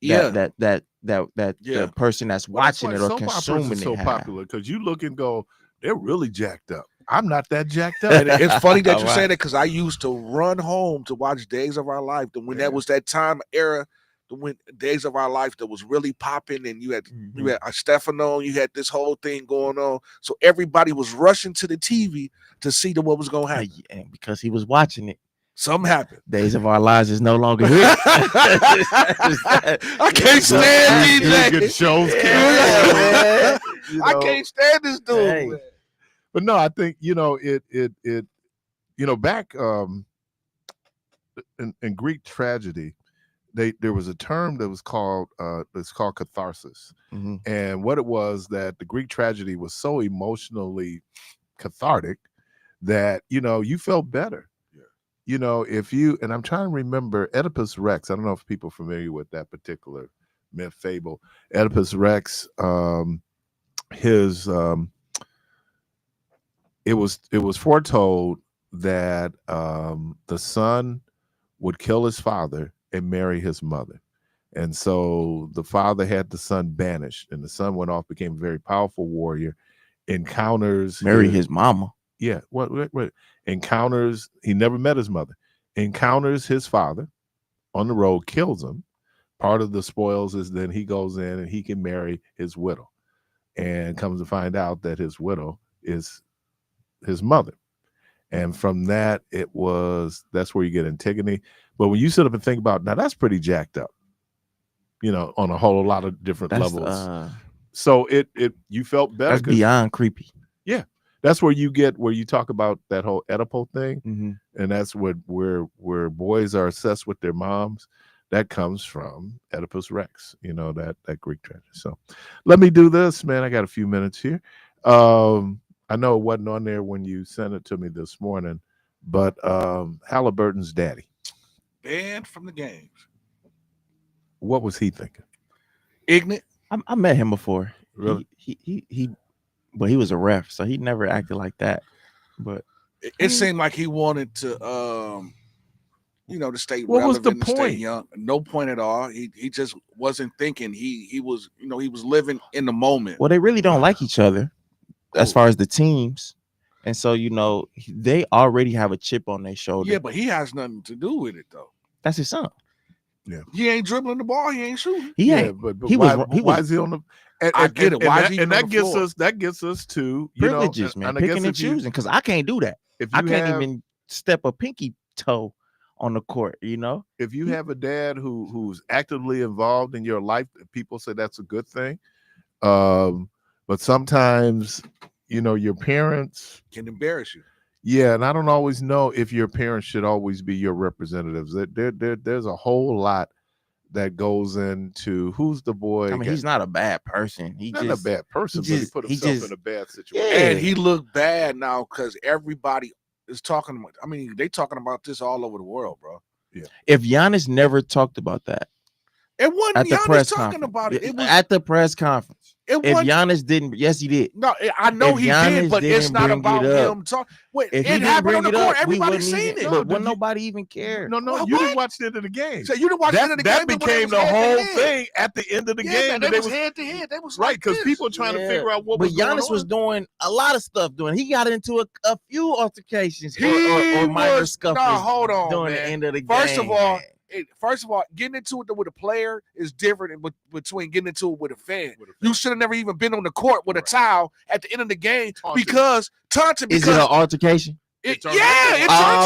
That the person that's watching it or consuming it so popular because you look and go, they're really jacked up. I'm not that jacked up. And it's funny that you say that because I used to run home to watch Days of Our Life. When that was that time era, when Days of Our Life that was really popping, and you had Stefano, you had this whole thing going on. So everybody was rushing to the TV to see what was going to happen. And because he was watching it. Something happened. Days of Our Lives is no longer here. I can't stand DJ. Good shows. I can't stand this dude. Hey. But no, I think back in Greek tragedy, there was a term that was called catharsis, and what it was that the Greek tragedy was so emotionally cathartic that you felt better. If you, and I'm trying to remember Oedipus Rex. I don't know if people are familiar with that particular myth fable. Oedipus Rex, it was foretold that the son would kill his father and marry his mother. And so the father had the son banished, and the son went off, became a very powerful warrior, encounters Marry his mama. Yeah, what encounters, he never met his mother, encounters his father on the road, kills him. Part of the spoils is then he goes in and he can marry his widow, and comes to find out that his widow is his mother. And from that, that's where you get Antigone. But when you sit up and think about, now that's pretty jacked up, on a whole lot of different levels. So you felt better. That's beyond creepy. Yeah. That's where you talk about that whole Oedipal thing. Mm-hmm. And that's where boys are obsessed with their moms. That comes from Oedipus Rex, that Greek tragedy. So let me do this, man. I got a few minutes here. I know it wasn't on there when you sent it to me this morning, but Halliburton's daddy. Banned from the games. What was he thinking? Ignorant. I met him before. Really? But he was a ref, so he never acted like that. But it seemed like he wanted to, to stay what relevant, was the to stay point? young. No point at all. He just wasn't thinking. He was, he was living in the moment. Well, they really don't like each other as far as the teams. And so, they already have a chip on their shoulder. Yeah, but he has nothing to do with it, though. That's his son. Yeah, he ain't dribbling the ball. He ain't shooting. He ain't. But why is he on the? I get it. Why is he and on the floor? That gets us to privileges, man. Picking and choosing, because I can't do that. I can't even step a pinky toe on the court. If you have a dad who's actively involved in your life, people say that's a good thing. But sometimes, your parents can embarrass you. Yeah, and I don't always know if your parents should always be your representatives. There's a whole lot that goes into who's the boy. I mean, he's not a bad person. He's not a bad person, but he put himself in a bad situation. Yeah. And he looked bad now because everybody is talking about. I mean, they talking about this all over the world, bro. Yeah. If Giannis never talked about that, it wasn't at the Giannis press talking conference. about it. It was at the press conference. If Giannis didn't, yes, he did. No, I know he did, but it's not about him talking. Wait, if it happened on the court. Everybody's seen it. But nobody even cared. No, you didn't watch the end of the game. So you didn't watch the end of the game. That became the whole thing at the end of the game. Man, they was head to head. They was right because people were trying to figure out what was going on. But Giannis was doing a lot of stuff. He got into a few altercations or minor scuffles. No, hold on, during the end of the game. First of all, getting into it with a player is different between getting into it with a fan. You should have never even been on the court with a towel at the end of the game because taunting. Is it an altercation? It's all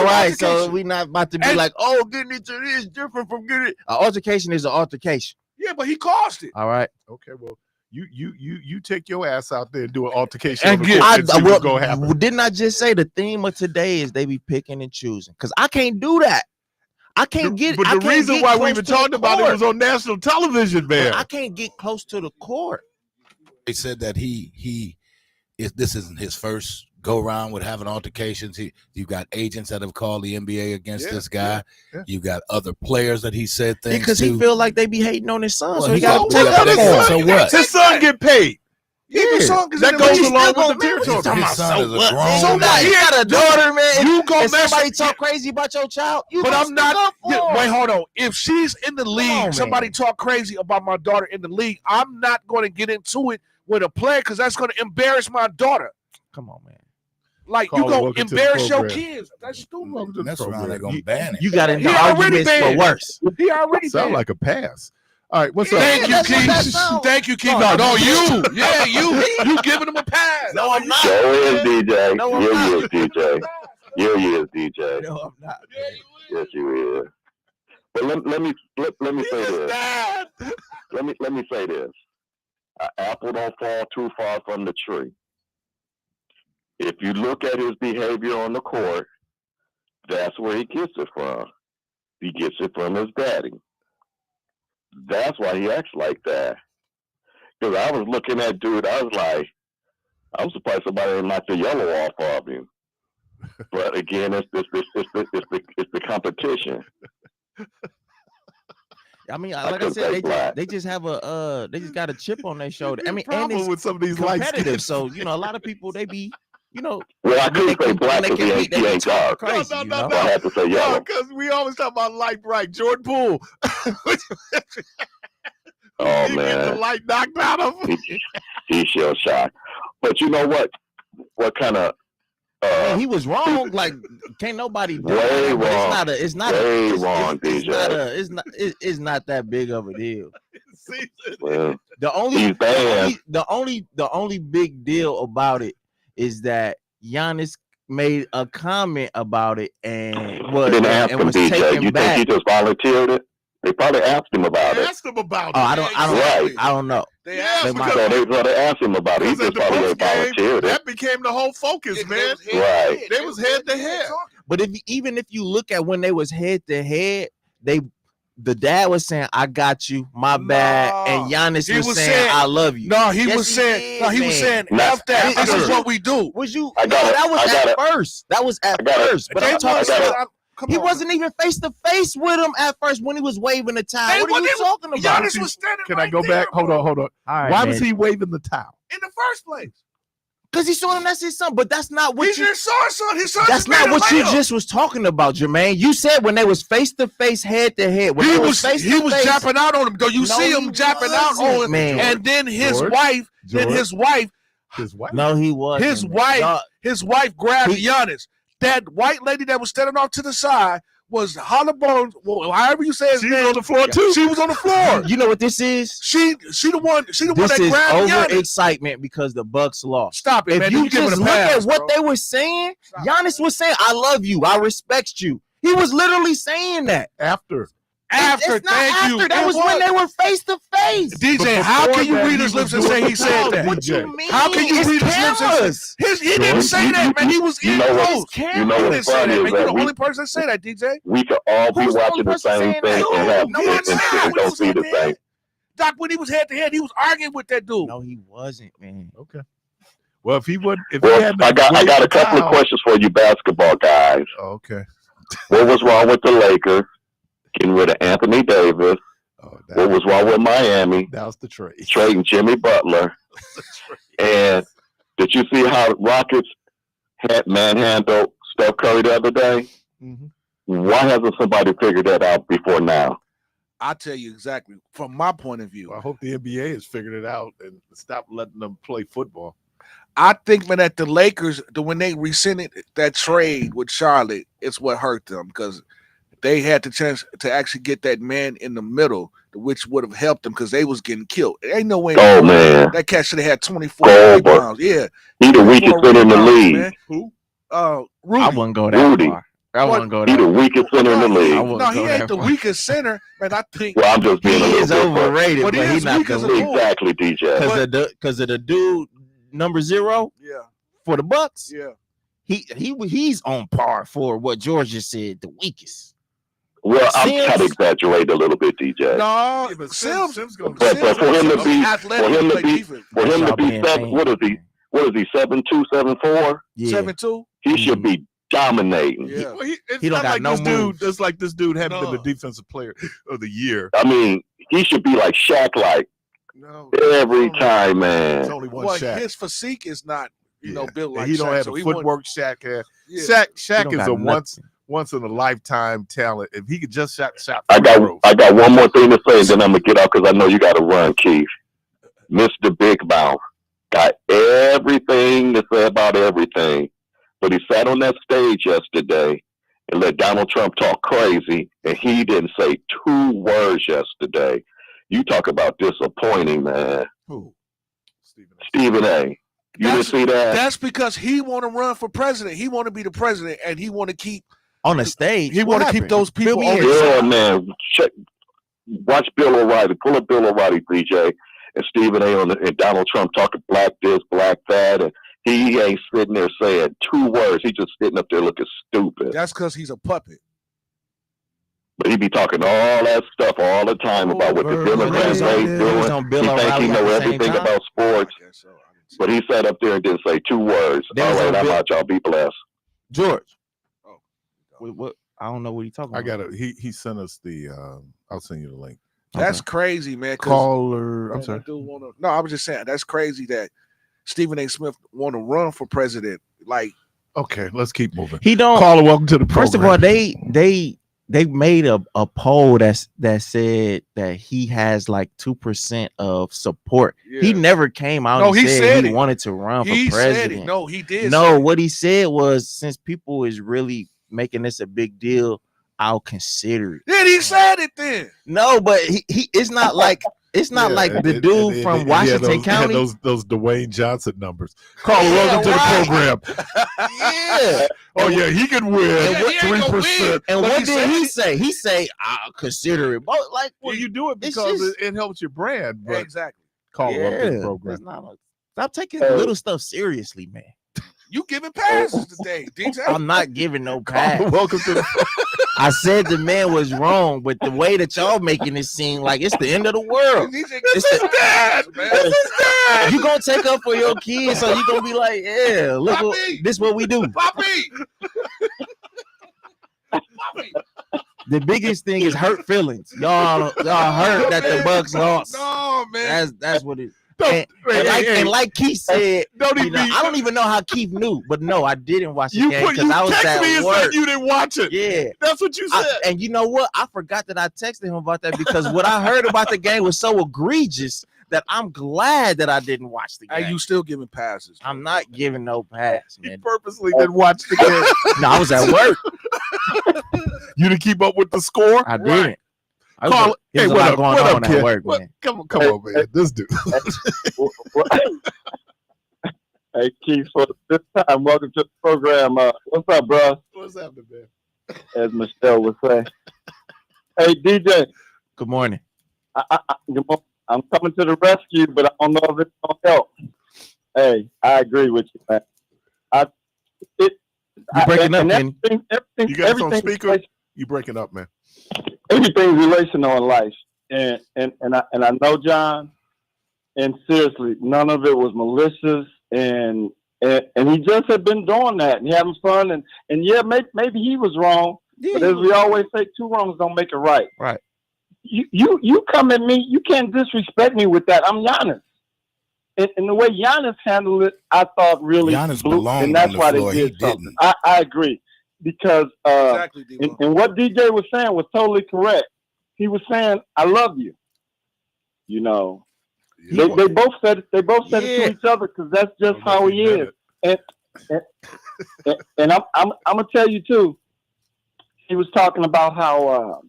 right. So we're not about to be getting into this is different from getting it. An altercation is an altercation. Yeah, but he caused it. All right. Okay. Well, you take your ass out there and do an altercation. And see what's gonna happen. Didn't I just say the theme of today is they be picking and choosing? Because I can't do that. I can't get. But the reason why we even talked about it was on national television, man. I can't get close to the court. They said that this isn't his first go around with having altercations. You've got agents that have called the NBA against this guy. Yeah. You got other players that he said things because he feel like they be hating on his son. Well, so he got to take up for him. So what? His son get paid. Yeah, that goes along with the territory. His son is a grown so man. He got a daughter, man. You go somebody talk crazy about your child. But I'm not. Wait, hold on. If she's in the league, somebody talk crazy about my daughter in the league. I'm not going to get into it with a player because that's going to embarrass my daughter. Come on, man. Like you gonna embarrass your kids? That's stupid. That's why they're gonna ban it. You got into arguments for worse. He already sound like a pass. All right, what's up? Thank you, Keith. Thank you, Keith. No, you. Yeah, you giving him a pass. No, I'm not. Sure is, DJ. No, you is, DJ. You is, DJ. No, I'm not. Yes, you is. But let me say this. Let me say this. An apple don't fall too far from the tree. If you look at his behavior on the court, that's where he gets it from. He gets it from his daddy. That's why he acts like that. Because I was looking at dude, I was like, I'm surprised somebody didn't knock the yellow off of him. But again, it's the competition. I mean, like I said, they just have they just got a chip on their shoulder. I mean, and it's with some of these competitive. So a lot of people they be you know. Well, I when couldn't they say can- black when they because can he beat, they ain't be talking dark. crazy, No, you no, know? So I had to say No, yellow. because we always talk about light bright. Jordan Poole. Oh, he get the man. light knocked out of him. He's shell shocked. But you know what? What kind of I mean, he was wrong. Like, can't nobody deny way that, but wrong. it's not Way a, wrong, it's not that big of a deal. Well, The only big deal about it is that Giannis made a comment about it and they didn't ask him, was DJ. taken You back. think he just volunteered it? They probably asked him about it. Asked him about it. Oh, Right. I don't know. They Yeah, asked They him. might- So they asked him about it. He Because at just the probably post ain't game, volunteered it. that became the whole focus, Yeah, man. Right. They was head to head. But even if you look at when they was head to head, the dad was saying, "I got you, my bad," and Giannis he was was saying, saying- "I love you." No, he Yes, was he saying. did, No, he was man. saying. Nah, F that. This is after- what we do. Was you? I got no, it. that was I got at it. first. That was at I got it. first. But They I'm talking was I got about. it. Come He on. wasn't even face to face with him at first when he was waving the towel. They What are you wasn't- talking about? Giannis was standing. Can I right go there, back? Hold bro. on. All right, Why man. was he waving the towel? In the first place, Because he's showing him that's his son. But that's not what he you. just saw his son. His son That's just made not a what you layup. just was talking about, Jermaine. You said when they was face to face, head to head. When He they was face-to-face- japping out on him. Though you No, see he him japping out wasn't, on him, man. and then his George, wife, His wife. No, he wasn't. his man. wife, Dog, his wife grabbed He- Giannis. That white lady that was standing off to the side was Hollowbone. Well, however you say his She's name, on the floor too. she was on the floor. you know what this is? She the one This that is grabbed over Giannis. excitement because the Bucks lost. Stop it, If man. you giving just a look pass, at what bro. they were saying, Stop. Giannis was saying, "I love you, I respect you." He was literally saying that. After. After, it's not thank after. you. That It was when they were face to face. DJ, But how before can you that, read he his was lips and doing say the he said foul, that? What DJ. you mean? How can you It's read his lips and say cameras. he didn't say that, man? He was you in know what- close. It's You know He what's didn't say funny that, is man. You're that the we, only person that say that, DJ. we could all be Who's the watching only the person same saying thing that? and have No, I'm saying when he don't was see head the to same. head. Doc, when he was head to head, he was arguing with that dude. No, he wasn't, man. Okay. Well, if he would, if he Well, hadn't I got waved a the couple of towel- questions for you basketball guys. Oh, okay. What was wrong with the Lakers getting rid of Anthony Davis? Oh, What was wrong with Miami That was the trade. trading Jimmy Butler? And did you see how Rockets had manhandled Steph Curry the other day? Mhm. Why hasn't somebody figured that out before now? I'll tell you exactly from my point of view. Well, I hope the NBA has figured it out and stopped letting them play football. I think, man, that the Lakers, when they rescinded that trade with Charlotte, it's what hurt them because they had the chance to actually get that man in the middle, which would have helped them because they was getting killed. There ain't no way. Oh, man. That cat should have had 24 Goldberg. rebounds. Yeah, He the weakest 24 center in the rebounds, league. man. Who? Rudy. I wouldn't go that Rudy. far. I wouldn't go He that the far. weakest center in the I league. wouldn't No, he go ain't that the far. weakest center, man. I think Well, I'm just being a He little is bit funny. overrated, But he but is he's not weak as a the bull. Exactly, DJ. because of the dude number 0 yeah, for the Bucks. yeah. He's on par for what George just said, the weakest. Well, I'm Sims- kind of exaggerating a little bit, DJ. No, Yeah, but Sims. Sims gonna But for him to be, athletic, for him to play be, defense. for him to Y'all be being 7, fans, what is he? man. What is he? 7'2", 7'4"? Yeah. 7-2. He should be dominating. Yeah. Well, it's He don't not got like no this dude. moves. It's like this dude hadn't No. been the defensive player of the year. I mean, he should be like Shaq-like No, every it's time, only man. one Well, Shaq. his physique is not, Yeah. built And like he don't Shaq, have so the he wouldn't- footwork Shaq had. Yeah. Shaq He don't is got a nothing. once in a lifetime talent. If he could just shot I free throws. got one more thing to say, and then I'm gonna get off because I know you got to run, Keith. Mr. Big Mouth got everything to say about everything, but he sat on that stage yesterday and let Donald Trump talk crazy, and he didn't say 2 words yesterday. You talk about disappointing, man. Who? Stephen A. You didn't see that? That's because he want to run for president. He want to be the president, and he want to keep. On the stage. He What want to keep happened? those people me on in. his Yeah, side. man. Watch Bill O'Reilly. Pull up Bill O'Reilly, DJ, and Stephen A. and Donald Trump talking black this, black that, and he ain't sitting there saying 2 words. He just sitting up there looking stupid. That's because he's a puppet. But he be talking all that stuff all the time about what the Democrats ain't He was doing. on He Bill think O'Reilly he at know the same everything time? about sports, I guess so. I didn't see but he sat up there and didn't say 2 words. There All was right, a I'm Bill- out. Y'all be blessed. George. Oh. What? I don't know what he's talking I about. got it. He sent us the. I'll send you the link. That's crazy, man. 'cause- Caller. I'm man, sorry. I do wanna, no, I was just saying that's crazy that Stephen A. Smith want to run for president. Like, Okay, let's keep moving. He don't. Caller, welcome to the program. First of all, they made a poll that said that he has like 2% of support. Yeah. He never came out and said he wanted to run for president. No, he did. No, what he said was, since people is really making this a big deal, I'll consider it. Then he said it then. No, but he it's not like the dude from Washington County. Those Dwayne Johnson numbers. Caller, welcome to the program. Yeah. Oh yeah, he could win 3%. And what did he say? He say, I'll consider it. But like, Well, you do it because it helps your brand. But Exactly. caller, welcome to the that's program. not stop taking little stuff seriously, man. You giving passes today, DJ. I'm not giving no Caller, pass. welcome to the I said the man was wrong, but the way that y'all making it seem like it's the end of the world. This is dad, man. This is dad. You gonna take up for your kids, so you gonna be like, yeah, look, this what we do. Poppy. The biggest thing is hurt feelings. Y'all hurt that the Bucks lost. No, man. That's what it is. And like Keith said, I don't even know how Keith knew, but no, I didn't watch the game because I was at work. You didn't watch it. Yeah, that's what you said. And you know what? I forgot that I texted him about that because what I heard about the game was so egregious that I'm glad that I didn't watch the game. Hey, you still giving passes? I'm not giving no pass, man. He purposely didn't watch the game. No, I was at work. You didn't keep up with the score? I didn't. Call, There's a lot going on at work, man. Come on, man. This dude. Hey, Keith, for this time, welcome to the program. What's up, bro? What's happening, man? As Michelle would say. Hey, DJ. Good morning. I'm coming to the rescue, but I don't know if it's going to help. Hey, I agree with you, man. You breaking up, man? You got us on speaker? You breaking up, man? Everything's relational in life, and I know, John. And seriously, none of it was malicious, and he just had been doing that and having fun, and yeah, maybe he was wrong, but as we always say, two wrongs don't make it right. Right. You come at me, you can't disrespect me with that. I'm Giannis, and the way Giannis handled it, I thought really Giannis blew, belonged and that's on the why floor. they did He something. didn't. I agree. Because Exactly, and what DJ was saying was totally correct. He was saying, "I love you." You know, they both said it. They both said it to each other because that's just how he is. And I'm gonna tell you too. He was talking about how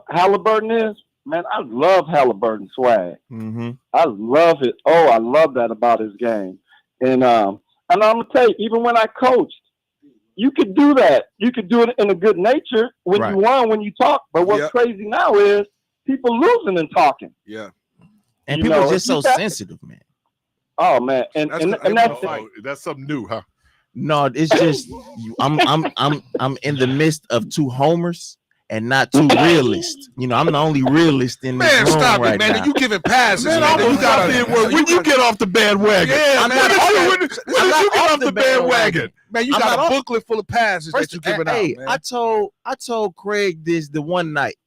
Halliburton is. Man, I love Halliburton swag. Mm-hmm. I love it. Oh, I love that about his game. And I'm gonna tell you, even when I coached. You could do that. You could do it in a good nature when you won, when you talk. But what's crazy now is people losing and talking. Yeah. And people are just so sensitive, man. Oh man, and that's something new, huh? No, it's just I'm in the midst of two homers and not two realists. You know, I'm the only realist in this room stop right it, man. now. You giving passes, man. When you get off the bandwagon, when you get off the bandwagon, man, you got a booklet full of passes that you giving out. Man. I told Craig this the one night.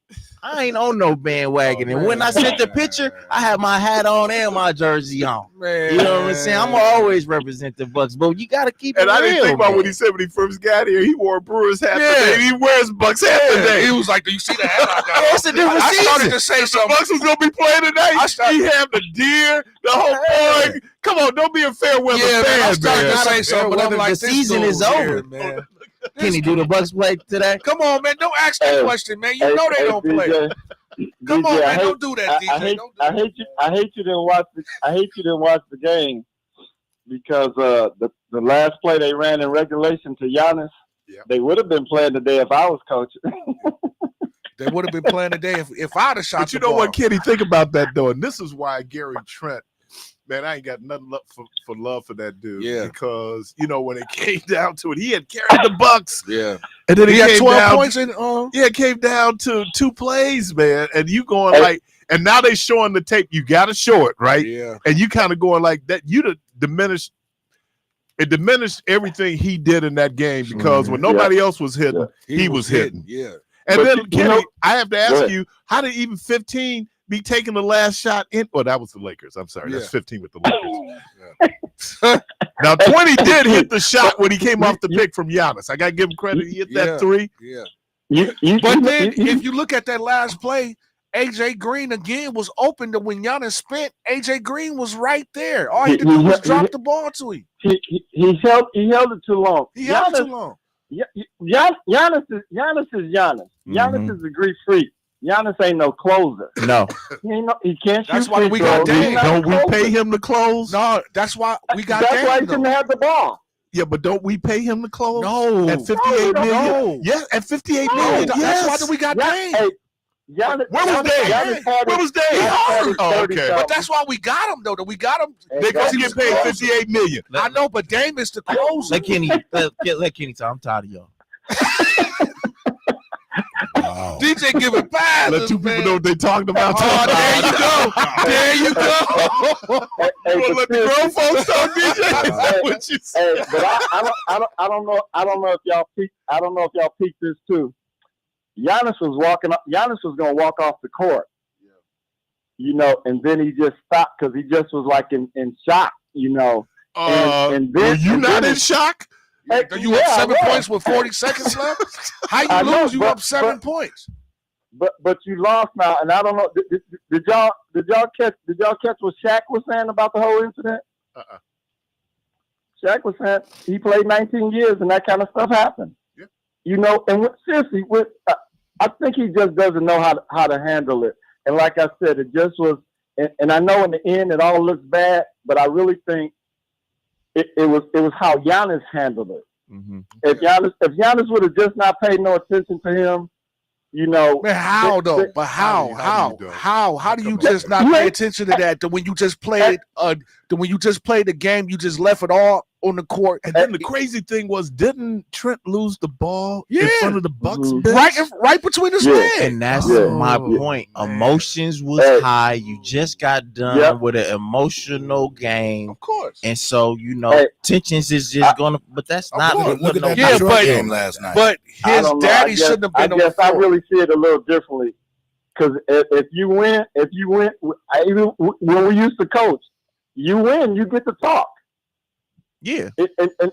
I ain't on no bandwagon, and when I sent the picture, I had my hat on and my jersey on. Man. You know what I'm saying? I'm gonna always represent the Bucks, but you gotta keep it real. And I didn't think about what he said when he first got here. He wore a Brewers hat today. He wears Bucks hat today. He was like, "Do you see the hat I got?" It's a different season. I started to say something. The Bucks was gonna be playing tonight. He had the deer, the whole thing. Come on, don't be a fair weather fan. I started to say something, but I'm like, the season is over, man. Can he do the Bucks play today? Come on, man. Don't ask that question, man. You know they don't play. Come on, man. Don't do that, DJ. I hate you didn't watch the game because the last play they ran in regulation to Giannis, they would have been playing today if I was coaching. They would have been playing today if I'd have shot. But you know what, Kenny? Think about that though, and this is why Gary Trent. Man, I ain't got nothing for love for that dude. Yeah. Because, you know, when it came down to it, he had carried the Bucks. Yeah. And then he had 12 points in it came down to 2 plays, man. And you going like, and now they showing the tape. You gotta show it, right? Yeah. And you kind of going like that, it diminished everything he did in that game because when nobody else was hitting, he was hitting. Yeah. And then Kenny, I have to ask you, how did even 15 be taking the last shot in. Well, that was the Lakers. I'm sorry. That's 15 with the Lakers. Now, 20 did hit the shot when he came off the pick from Giannis. I got to give him credit. He hit that three. Yeah. But then if you look at that last play, AJ Green again was open to when Giannis spent. AJ Green was right there. All he had to do was drop the ball to him. He held it too long. He held it too long. Giannis is Giannis. Giannis is a Greek freak. Giannis ain't no closer. No. He can't shoot. That's why we got Dame. Don't we pay him to close? No, that's why we got That's Dame. why he didn't have the ball. Yeah, but don't we pay him to close? No. At 58 million? No. Yes, at 58 No. million. That's why we got Dame. Hey, Giannis, Where was Dame? Where was Dame? Oh, okay. But that's why we got him, though. We got him. They're going to get paid 58 million. I know, but Dame is the closer. Let Kenny talk. I'm tired of y'all. Wow. DJ giving passes. Let two people know what they talking about. Oh, there you go. You want to let the grown folks talk, DJ? Is that what you said? Hey, but I don't know if y'all peeped this too. Giannis was gonna walk off the court. You know, and then he just stopped because he just was like in shock, you know. And then, were you not in shock? Hey, You up 7 points with 40 seconds left? How you lose? You up 7 points. But you lost now, and I don't know. Did y'all catch what Shaq was saying about the whole incident? Shaq was saying he played 19 years, and that kind of stuff happened. Yeah. You know, and seriously, I think he just doesn't know how to handle it. And like I said, it just was. And I know in the end it all looks bad, but I really think it was how Giannis handled it. Mm-hmm. If Giannis would have just not paid no attention to him, you know. Man, how though? But how? How do you just not pay attention to that? When you just played, when you just played the game, you just left it all on the court. And then the crazy thing was, didn't Trent lose the ball in front of the Bucks bench? Right between his legs. And that's my point. Emotions was high. You just got done with an emotional game. Of course. And so, you know, tensions is just gonna, but that's not Look at that Yeah, Detroit game last night. But his daddy shouldn't have been on the I floor. really see it a little differently. Because if you win, even when we used to coach, you win, you get to talk. Yeah.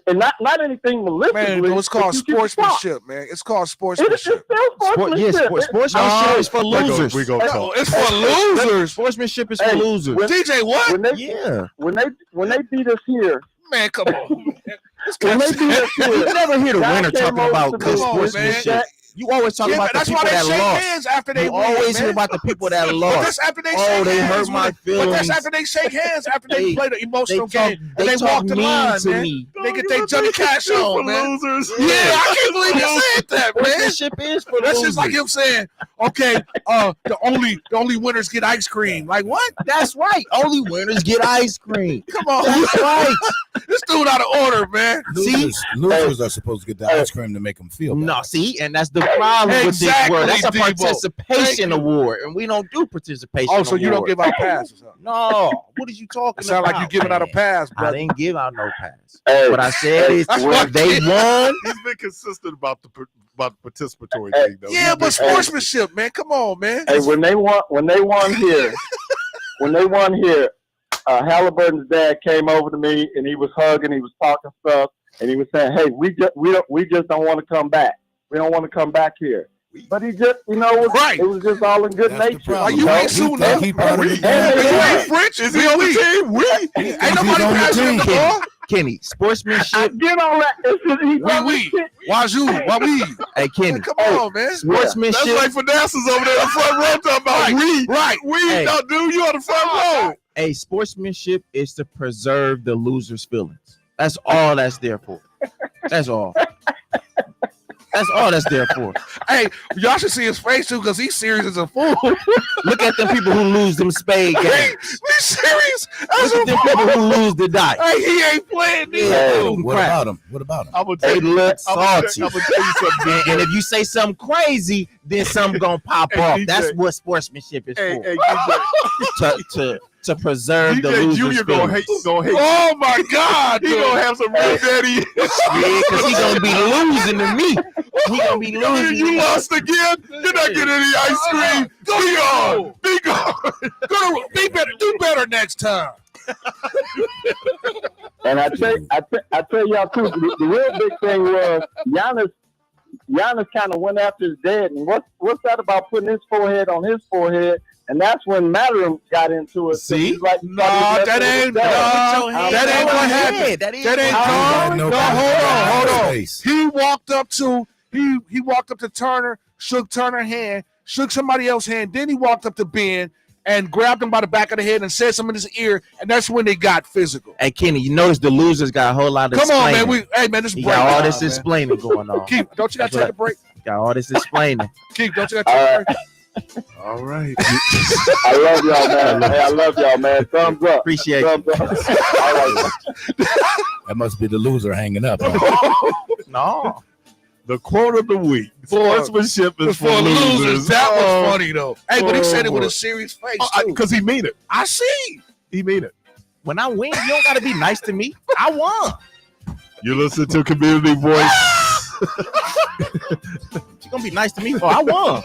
And not anything maliciously. Man, it's called sportsmanship, man. It's called sportsmanship. It's still sportsmanship. Sportsmanship is for losers. We gonna talk. It's for losers. Sportsmanship is for losers. DJ, what? When they beat us here, Man, come on. when they beat us here, You never hear the Shaq winner came talking over about to good me. sportsmanship. You always talk about the that's people why they that shake lost. hands after they You win, always man. hear about the people that But lost. that's after they Oh, shake they hands. hurt my But feelings. that's after they shake hands, after they play the emotional talk- game. they And they talk walk the mean line, to man. me. They get their Johnny Cash on, man. Losers. Yeah, I can't believe you said that, man. Sportsmanship is for That's losers. just like him saying, okay, the only winners get ice cream. Like what? That's right. Only winners get ice cream. Come on. That's right. This dude out of order, man. Losers are supposed to get the ice cream to make them feel better. No, see, and that's the problem with this Exactly, word. That's a Debo. participation award, and we don't do participation. Oh, so you don't award. give out passes? Huh? No, what are you talking It sound about? like you giving out a man? pass, I brother. didn't give out no pass. Hey, What I said is That's what they won. He's been consistent about the participatory Hey, thing, though. Yeah, but sportsmanship, man. Come on, man. Hey, when they won here, Halliburton's dad came over to me and he was hugging, he was talking stuff, and he was saying, "Hey, we just don't want to come back. We don't want to come back here." But he just, it was just all in good That's the nature. problem. You ain't He soon think enough. he part of the You game. ain't French. Is he on the team? Ain't nobody on the passing him the team. ball. Kenny, I sportsmanship. get on that. It's just, he told me shit. Wazoo. Why we? Hey, Kenny, Come on, man. sportsmanship. That's like Finasse's over there in the front row talking about we. Right. We, Hey. no, dude, you on the front row. Hey, sportsmanship is to preserve the loser's feelings. That's all that's there for. That's all. That's all that's there for. Hey, y'all should see his face too, because he's serious as a fool. Look at them people who lose them spade games. He's serious as Look a at them people fool. who lose the dice. Hey, he ain't playing this. Yeah, What crap. about him? What about him? I'm gonna They tell you. look I'm gonna salty. tell you something. And if you say something crazy, then something gonna pop Hey, off. DJ. That's what sportsmanship is Hey, for. hey, DJ, To preserve the DJ loser's Junior gonna hate. feelings. Oh my God, He dude. gonna have some real daddy. Yeah, because he gonna be losing to me. He gonna be losing. You lost again. You're not getting any ice cream. Be gone. Be gone. Do better next time. And I tell y'all too, the real big thing was Giannis kind of went after his dad, and what's that about putting his forehead on his forehead? And that's when Matterin got into it. See? Like, No, that ain't what happened. That ain't Hold on. He walked up to Turner, shook Turner's hand, shook somebody else's hand. Then he walked up to Ben and grabbed him by the back of the head and said something in his ear, and that's when they got physical. Hey, Kenny, you notice the losers got a whole lot of Come on, explaining. man. This You break. got all this explaining going on. Keith, don't you got to take a break? Got all this explaining. Keith, don't you got to take a break? All right. I love y'all, man. Hey, I love y'all, man. Thumbs up. Appreciate Thumbs you. up. All right. That must be the loser hanging up. No. The quote of the week: sportsmanship is for losers. That was funny though. Hey, but he said it with a serious face because he mean it. I see. He mean it. When I win, you don't gotta be nice to me. I won. You listen to Community Voice. You gonna be nice to me for I won.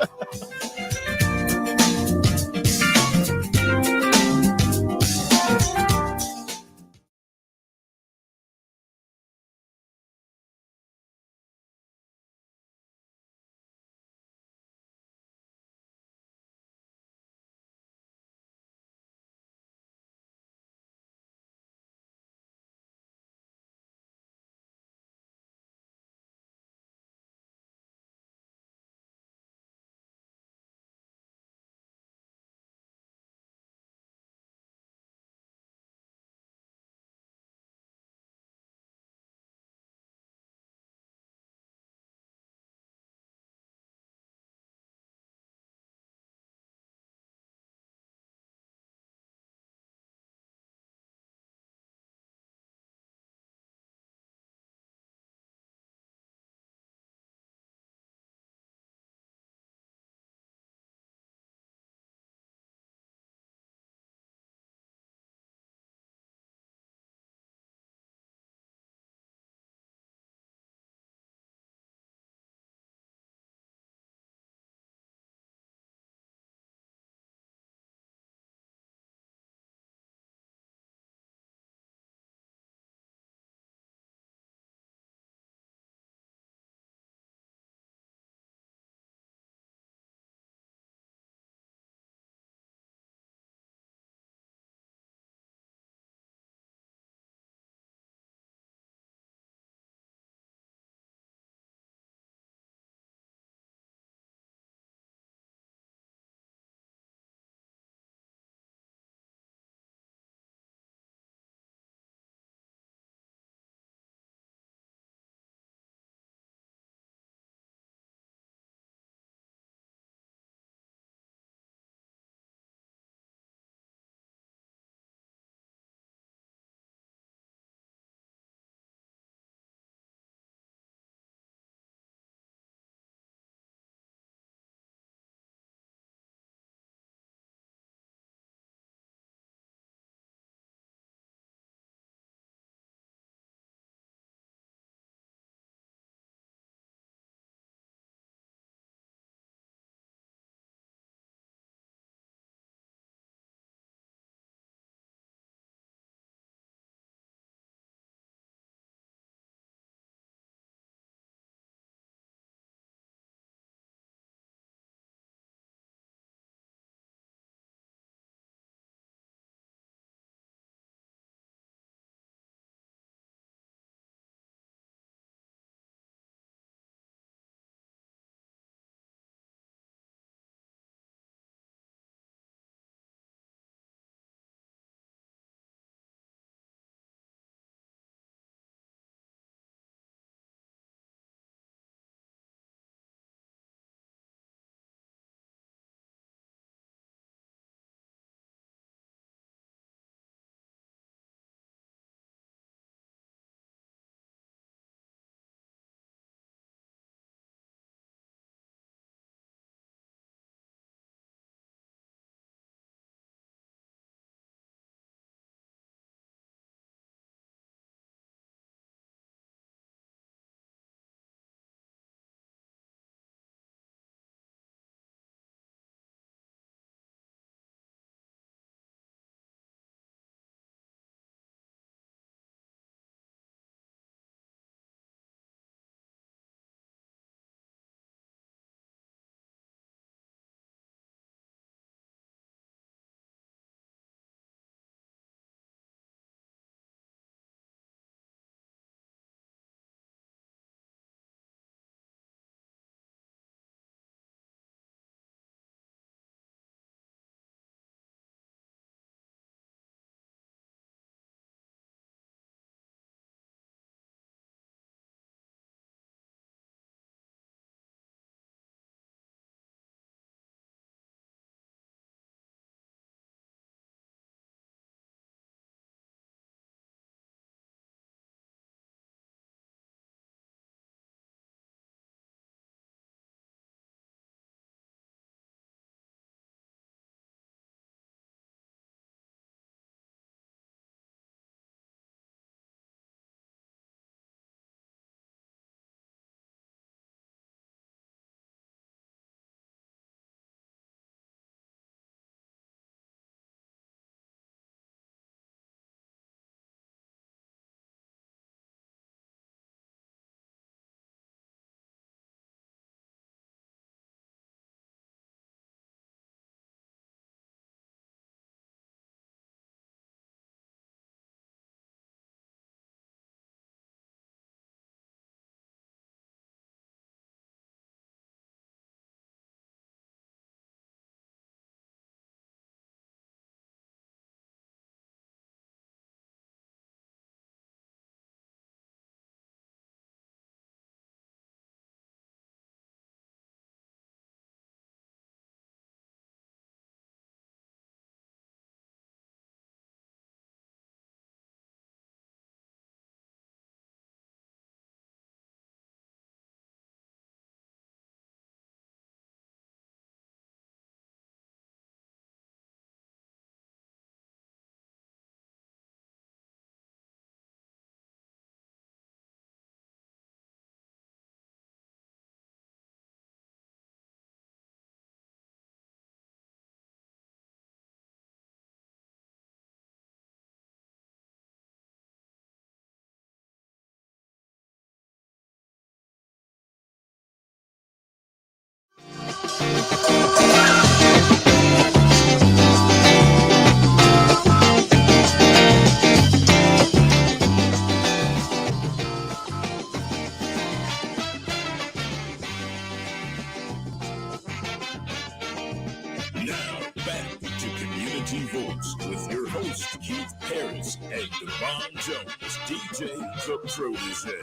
Community Votes with your host, Keith Parris and Devon Jones, DJ The Protege.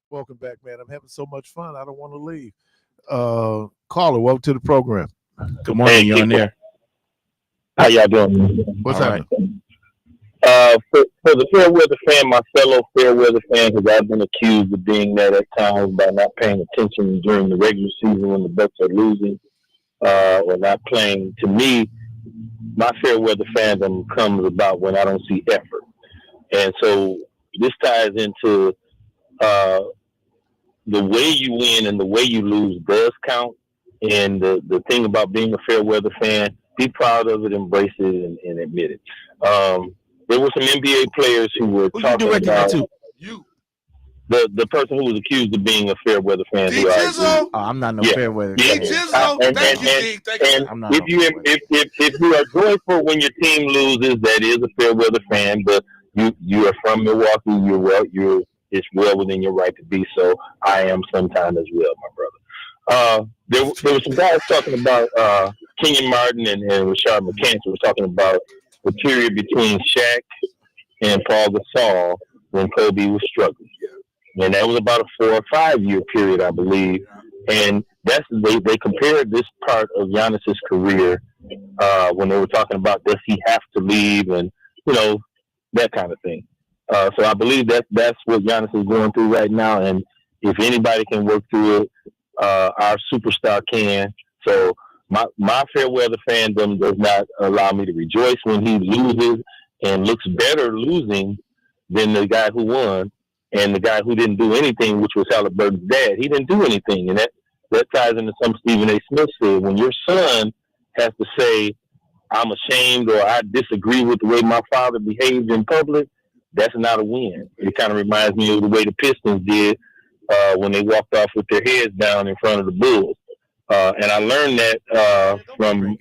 Welcome back, man. I'm having so much fun. I don't want to leave. Caller, welcome to the program. Good morning. You're on there. How y'all doing? What's All happening? For the Fairweather fan, my fellow Fairweather fan, because I've been accused of being that at times by not paying attention during the regular season when the Bucks are losing or not playing. To me, my Fairweather fandom comes about when I don't see effort. And so this ties into the way you win and the way you lose does count. And the thing about being a Fairweather fan, be proud of it, embrace it, and admit it. There were some NBA players who were talking about the person who was accused of being a Fairweather fan. Oh, I'm not no Fairweather fan. And if you are joyful when your team loses, that is a Fairweather fan. But you are from Milwaukee. It's well within your right to be so. I am sometime as well, my brother. There were some guys talking about Kenyon Martin and Rashard McCants were talking about the period between Shaq and Paul Gasol when Kobe was struggling. And that was about a 4 or 5 year period, I believe. And they compared this part of Giannis's career when they were talking about does he have to leave and, that kind of thing. So I believe that's what Giannis is going through right now. And if anybody can work through it, our superstar can. So my Fairweather fandom does not allow me to rejoice when he loses and looks better losing than the guy who won and the guy who didn't do anything, which was Halliburton's dad. He didn't do anything. And that ties into something Stephen A. Smith said. When your son has to say, I'm ashamed or I disagree with the way my father behaved in public, that's not a win. It kind of reminds me of the way the Pistons did when they walked off with their heads down in front of the Bulls. And I learned that from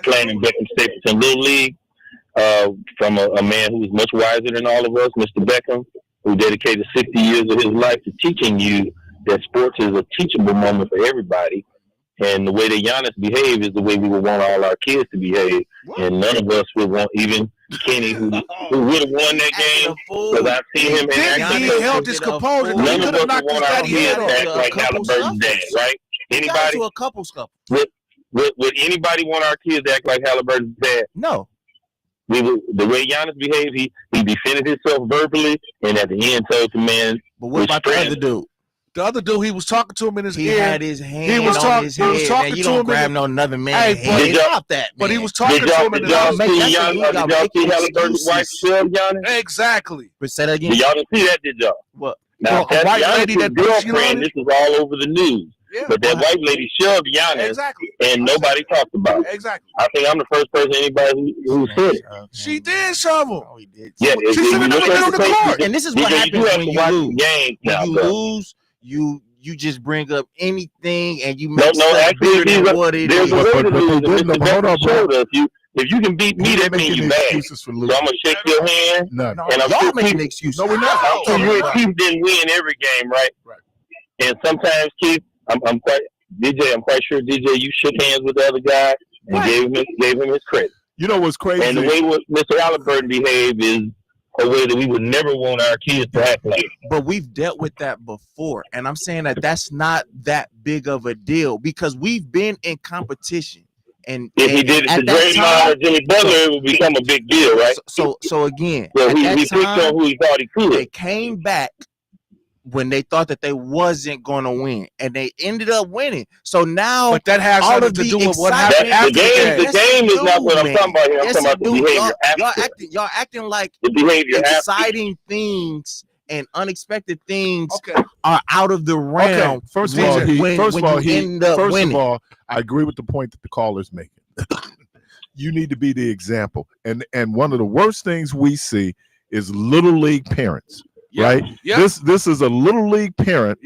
playing in Beckham Stapleton Little League from a man who was much wiser than all of us, Mr. Beckham, who dedicated 60 years of his life to teaching you that sports is a teachable moment for everybody. And the way that Giannis behaved is the way we would want all our kids to behave. And none of us would want, even Kenny, who would have won that game, because I've seen him in action. He held his composure. None of us would want our kids to act like Halliburton's dad, right? Anybody? To a couple scuffles. Would anybody want our kids to act like Halliburton's dad? No. The way Giannis behaved, he defended himself verbally, and at the end told the man. But what about the other dude? The other dude, he was talking to him in his ear. He had his hand on his head. He was talking you to don't him. Grab no another man. Did Stop that, man. But he was talking to him in his ear. ear. Did y'all see Halliburton's wife shove Giannis? Exactly. But say that again. Y'all didn't see that, did y'all? What? Now, a white lady that girlfriend, this is all over the news. Yeah, but that white lady shoved Giannis, and nobody talked about it. Exactly. I think I'm the first person anybody who said it. She did shove him. Oh, he did. Yeah, she said it on the court. And this is what happens when you lose. When you lose, you just bring up anything and you make stuff bigger than what it is. Hold on, bro. If you can beat me, that means you mad. So I'm gonna shake your hand. No, and I'm y'all making excuses. No, we're not. Keith didn't win every game, right? Right. And sometimes Keith, I'm quite sure DJ, you shook hands with the other guy and gave him his credit. You know what's crazy? And the way Mr. Halliburton behaved is a way that we would never want our kids to act like. But we've dealt with that before, and I'm saying that that's not that big of a deal because we've been in competition. And if he did it to Draymond or Jimmy Butler, it would become a big deal, right? So again, so he picked on who he thought he could. They came back when they thought that they wasn't going to win, and they ended up winning. So now, but that has nothing to do with what happened after the game. The game is not what I'm talking about here. I'm talking about the behavior. Y'all acting like the behavior exciting things and unexpected things are out of the realm. Okay. First of all, I agree with the point that the caller's making. You need to be the example. And one of the worst things we see is little league parents. Right? Yep. This is a little league parent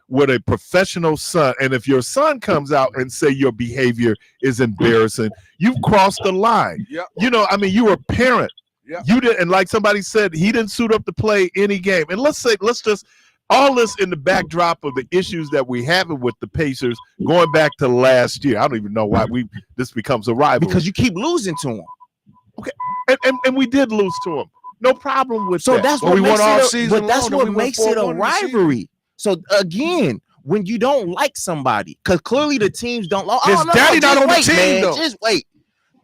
with a professional son. And if your son comes out and say your behavior is embarrassing, you've crossed the line. Yep. You know, I mean, you were a parent. Yep. You did, and like somebody said, he didn't suit up to play any game. And let's just All this in the backdrop of the issues that we having with the Pacers going back to last year. I don't even know why this becomes a rivalry. Because you keep losing to them. Okay, and we did lose to them. No problem with So that. that's what makes it. But that's what makes it a rivalry. So again, when you don't like somebody, because clearly the teams don't. His daddy not on the team, man, though. Just wait.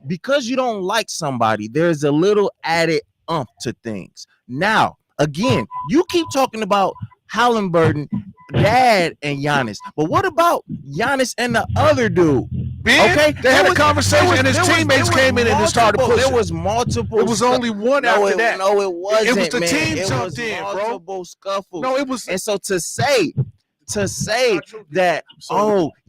Because you don't like somebody, there's a little added to things. Now, again, you keep talking about Halliburton, Dad, and Giannis. But what about Giannis and the other dude? Ben, Okay, they had a conversation, and his teammates came in and started pushing. There was multiple. It was only one after that. No, it wasn't. It was the man. team it jumped was in, bro. multiple scuffles. No, it was. And so to say that,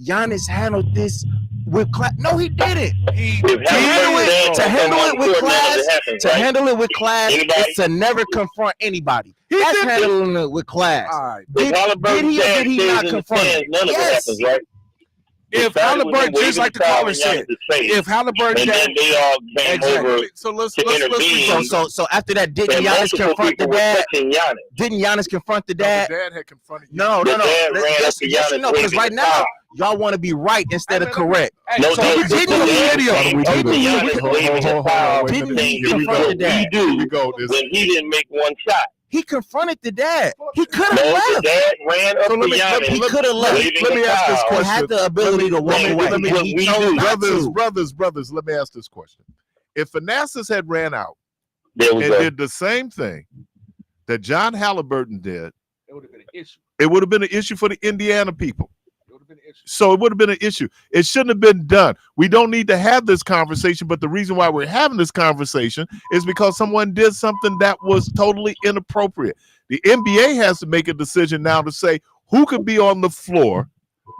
Giannis handled this with class. No, he didn't. To handle it with class is to never confront anybody. That's handling it with class. All right. Did he or did he not confront it? None of it happens, right? If Halliburton, just like the caller said, if Halliburton, and then they all came over So let's to intervene. So after that, didn't and Giannis multiple confront the people were dad? touching Giannis. Didn't Giannis confront the the dad? dad had confronted you. No. The dad ran Yes, up to yes, Giannis no, because waving right the now foul. y'all want to be right instead of correct. No, So they he did didn't the video. How do we do Giannis this? waving the foul, Didn't he saying, "Here we confront go. the dad? We Here we do." go. When he didn't make one shot. He confronted the dad. He could have No, the left. dad ran up So to let me- Giannis. He could have left. waving Let me the ask this foul. He question. had the ability to walk away. let me- and he chose not to. Brothers, let me ask this question. If Manassas had ran out There we and go. did the same thing that John Halliburton did, it would have been an issue. it would have been an issue for the Indiana people. It would have been an issue. So it would have been an issue. It shouldn't have been done. We don't need to have this conversation, but the reason why we're having this conversation is because someone did something that was totally inappropriate. The NBA has to make a decision now to say who could be on the floor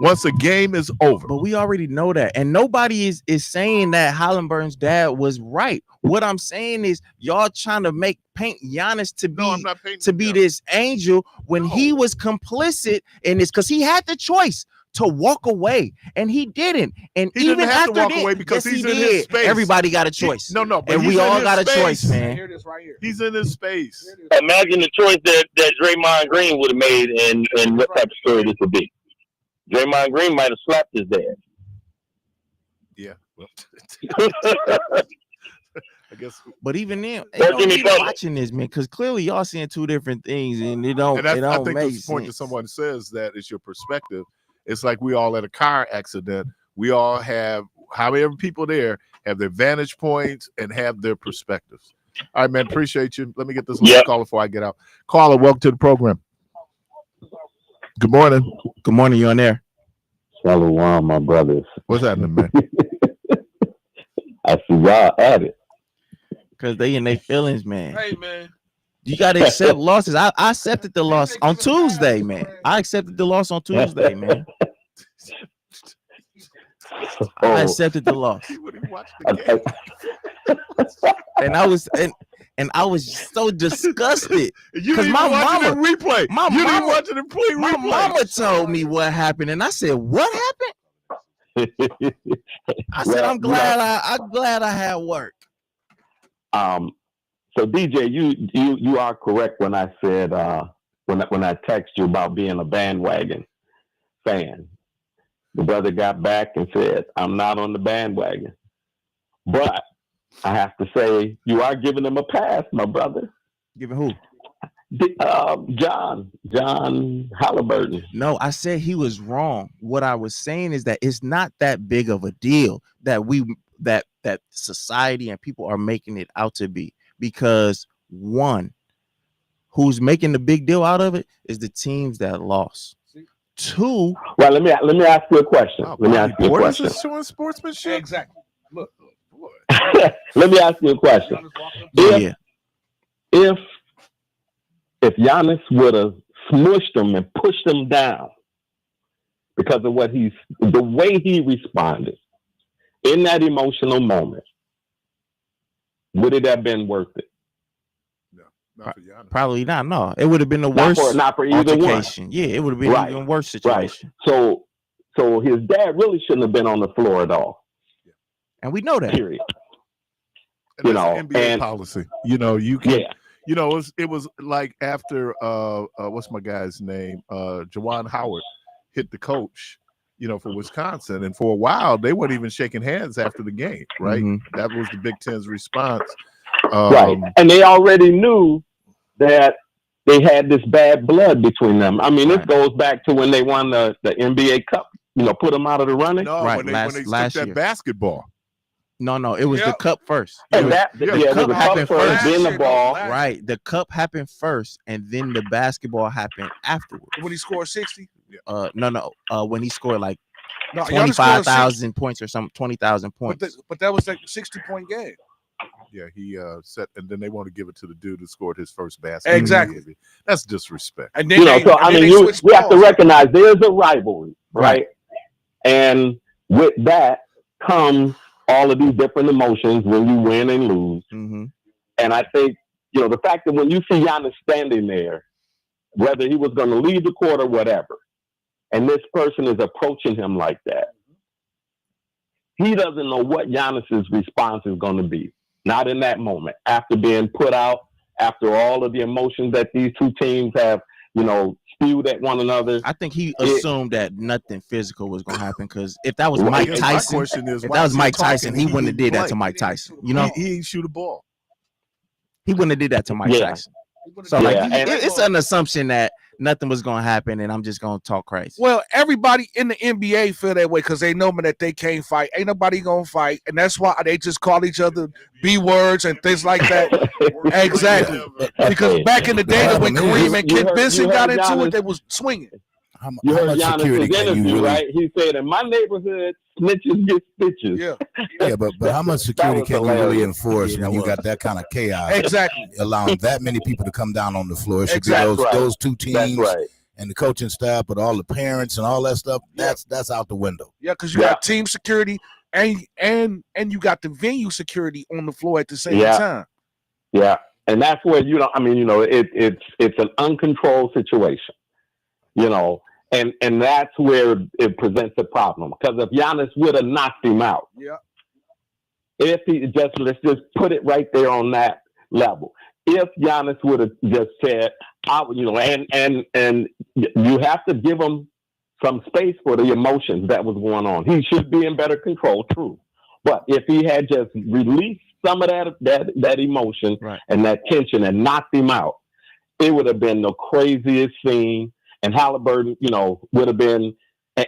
once a game is over. But we already know that. And nobody is saying that Halliburton's dad was right. What I'm saying is y'all trying to paint Giannis to be No, I'm not painting to be Giannis. this angel when he was complicit in this, because he had the choice to walk away and he didn't. And He even didn't have to after walk that, away because yes, he's he in his did. space. Everybody got a choice. No, but And he's we in all his got a space. choice, man. Here it is right here. He's in his space. Imagine the choice that Draymond Green would have made and what type of story this would be. Draymond Green might have slapped his dad. Yeah. Well, I guess. But even then, Don't give me keep trouble. watching this, man, because clearly y'all seeing two different things and it don't, And I it don't think make the point that sense. someone says that is your perspective. It's like we all at a car accident. We all have, however people there have their vantage points and have their perspectives. All right, man. Appreciate you. Let me get this last caller before I get out. Caller, welcome to the program. Good morning. Good morning, you on there? Shalom, my brothers. What's happening, man? I see y'all at it. Because they in their feelings, man. Hey, man. You got to accept losses. I accepted the loss on Tuesday, man. I accepted the loss on Tuesday, man. I accepted the loss. And I was so disgusted. You 'Cause didn't my watch it mama- in replay. my You didn't mama- watch it in replay. My mama told me what happened, and I said, "What happened?" I said, Well, "I'm glad I had work." So DJ, you are correct when I said when I text you about being a bandwagon fan. The brother got back and said, "I'm not on the bandwagon," but I have to say you are giving him a pass, my brother. Giving who? John Halliburton. No, I said he was wrong. What I was saying is that it's not that big of a deal that that society and people are making it out to be, because one, who's making the big deal out of it is the teams that lost. Two, well, let me ask you a question. Oh, Let me ask you a Portis question. is showing sportsmanship. Exactly. Look. Let me ask you a question. yeah, If Giannis would have smushed him and pushed him down because of the way he responded in that emotional moment, would it have been worth it? No, not for Giannis. probably not. No, it would have been the Not worst for either one. altercation. Yeah, it would have been Right. even worse situation. So his dad really shouldn't have been on the floor at all. And we know that. Period. And You that's know, NBA and- policy. You know, you can Yeah. You know, it was like after what's my guy's name? Jawan Howard hit the coach, you know, for Wisconsin, and for a while they weren't even shaking hands after the game, right? That was the Big Ten's response. Right, and they already knew that they had this bad blood between them. I mean, this goes back to when they won the NBA Cup. You know, put them out of the running. No, when they took that basketball. No, it was the cup first. And The cup happened first, then the ball. Right, the cup happened first, and then the basketball happened afterwards. When he scored 60? No. When he scored like No, 25,000 points or something, 20,000 points. But that was like a 60-point game. Yeah, he set, and then they want to give it to the dude who scored his first basket. Exactly. That's disrespect. And then we have to recognize there's a rivalry, right? And with that comes all of these different emotions when you win and lose. And I think, you know, the fact that when you see Giannis standing there, whether he was going to leave the court or whatever, and this person is approaching him like that, he doesn't know what Giannis's response is going to be. Not in that moment. After being put out, after all of the emotions that these two teams have, you know, spewed at one another. I think he assumed that nothing physical was going to happen, because if that was Mike Tyson, he wouldn't have did that to Mike Tyson. You know, he ain't shoot a ball. He wouldn't have did that to Mike Tyson. So it's an assumption that nothing was going to happen, and I'm just going to talk crazy. Well, everybody in the NBA feel that way because they know that they can't fight. Ain't nobody going to fight, and that's why they just call each other B words and things like that. Exactly. Because back in the day when Kareem and Ken Benson got into it, they was swinging. You heard Giannis's interview, right? He said, in my neighborhood, snitches get stitches. Yeah, but how much security can you really enforce when you got that kind of chaos? Exactly. Allowing that many people to come down on the floor. It should be those two teams and the coaching staff, but all the parents and all that stuff, that's out the window. Yeah, because you got team security and you got the venue security on the floor at the same time. Yeah, and that's where, you know, I mean, you know, it's an uncontrolled situation, you know. And that's where it presents a problem. Because if Giannis would have knocked him out, if he let's just put it right there on that level. If Giannis would have just said, you know, and you have to give him some space for the emotions that was going on. He should be in better control, true. But if he had just released some of that emotion and that tension and knocked him out, it would have been the craziest thing. And Halliburton, you know, would have been,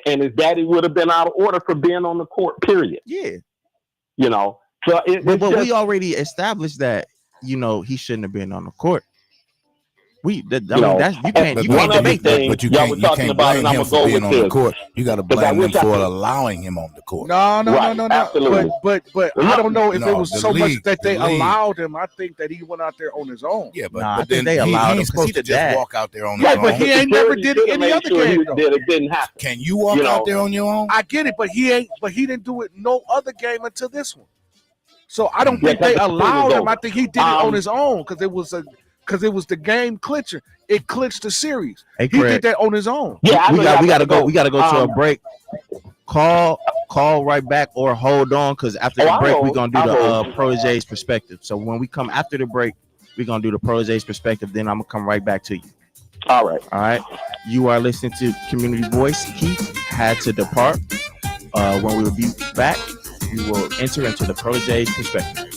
and his daddy would have been out of order for being on the court, period. Yeah. You know, so but we already established that, you know, he shouldn't have been on the court. You can't debate that. But you can't blame him for being on the court. You got to blame him for allowing him on the court. No. Absolutely. But I don't know if it was so much that they allowed him. I think that he went out there on his own. Yeah, but then they allowed him because he just walk out there on his own. But he ain't never did it any other game. It didn't happen. Can you walk out there on your own? I get it, but he didn't do it no other game until this one. So I don't think they allowed him. I think he did it on his own because it was the game clincher. It clinched the series. Hey, he did that on his own. Yeah, we gotta go. We gotta go to a break. Call right back or hold on, because after the break we're gonna do the Protege's perspective. So when we come after the break, we're gonna do the Protege's perspective. Then I'm gonna come right back to you. All right. You are listening to Community Voice. Keith had to depart. When we will be back, we will enter into the Protege's perspective.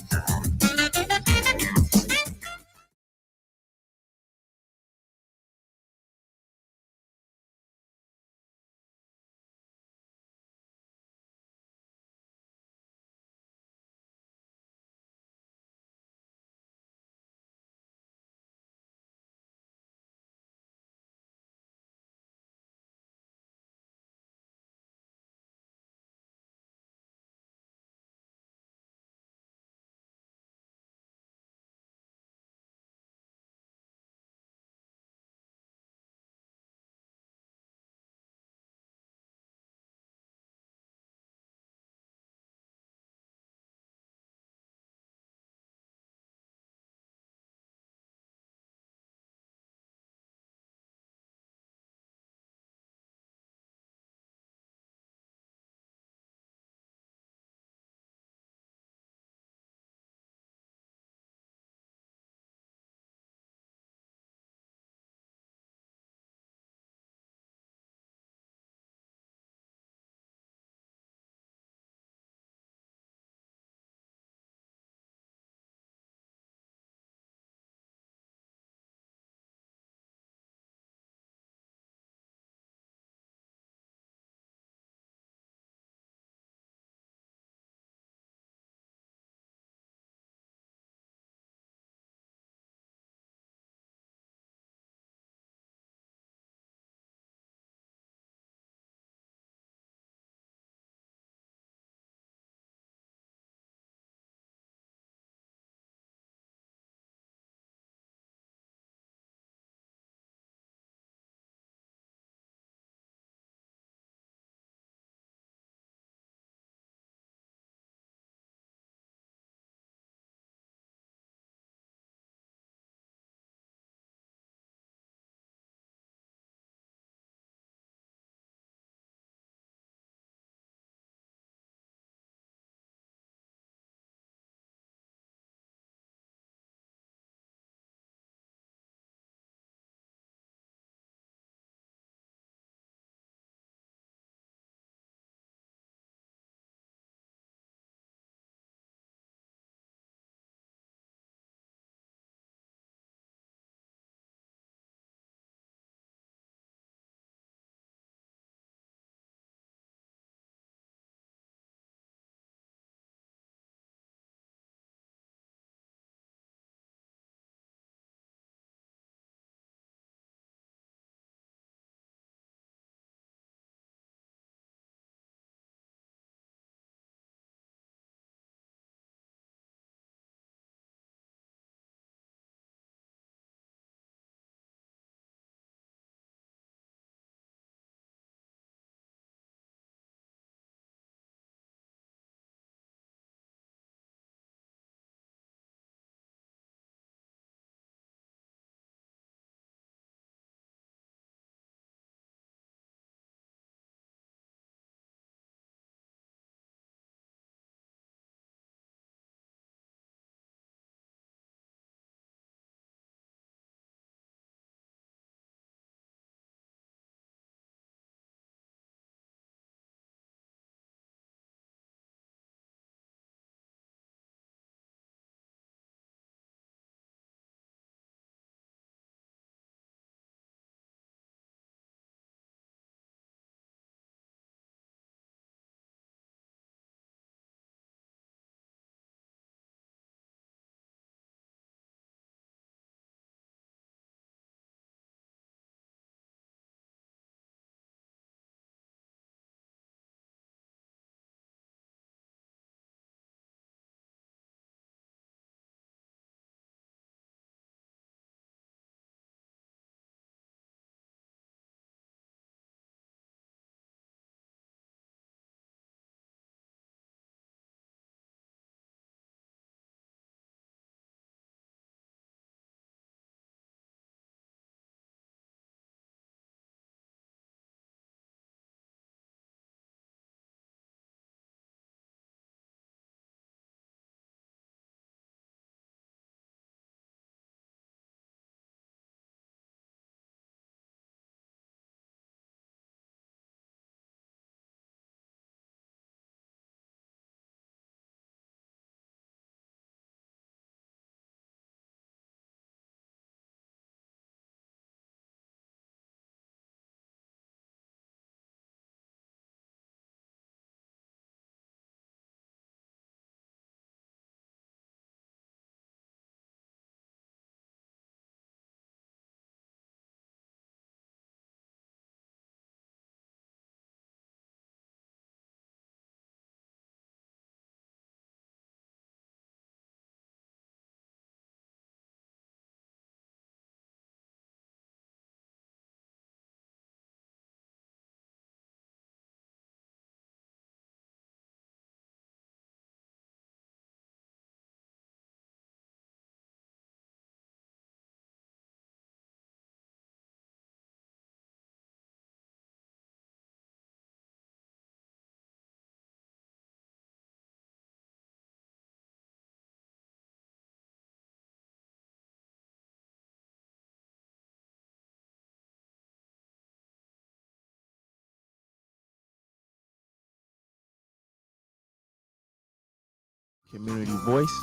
Community Voice.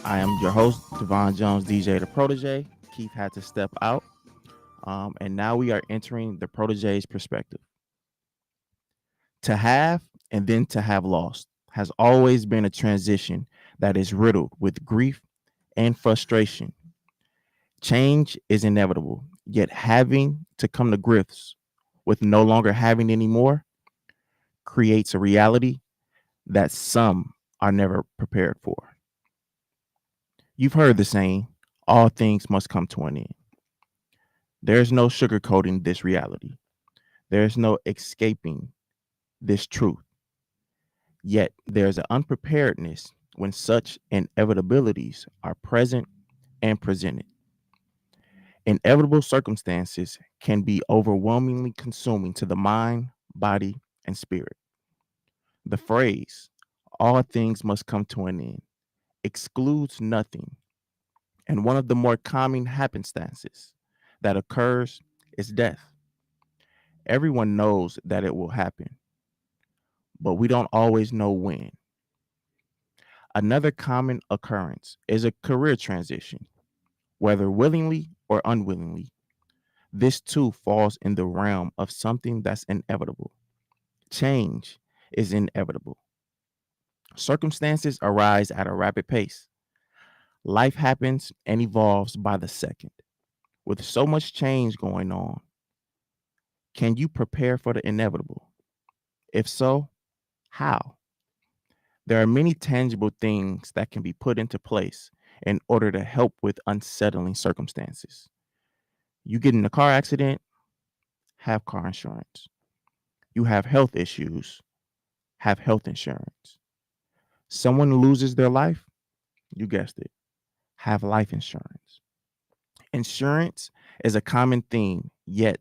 I am your host, Devon Jones, DJ the Protege. Keith had to step out. And now we are entering the Protege's perspective. To have and then to have lost has always been a transition that is riddled with grief and frustration. Change is inevitable, yet having to come to grips with no longer having anymore creates a reality that some are never prepared for. You've heard the saying, all things must come to an end. There's no sugarcoating this reality. There's no escaping this truth. Yet there's an unpreparedness when such inevitabilities are present and presented. Inevitable circumstances can be overwhelmingly consuming to the mind, body, and spirit. The phrase, all things must come to an end, excludes nothing. And one of the more common happenstances that occurs is death. Everyone knows that it will happen, but we don't always know when. Another common occurrence is a career transition, whether willingly or unwillingly. This too falls in the realm of something that's inevitable. Change is inevitable. Circumstances arise at a rapid pace. Life happens and evolves by the second. With so much change going on, can you prepare for the inevitable? If so, how? There are many tangible things that can be put into place in order to help with unsettling circumstances. You get in a car accident, have car insurance. You have health issues, have health insurance. Someone loses their life, you guessed it, have life insurance. Insurance is a common theme, yet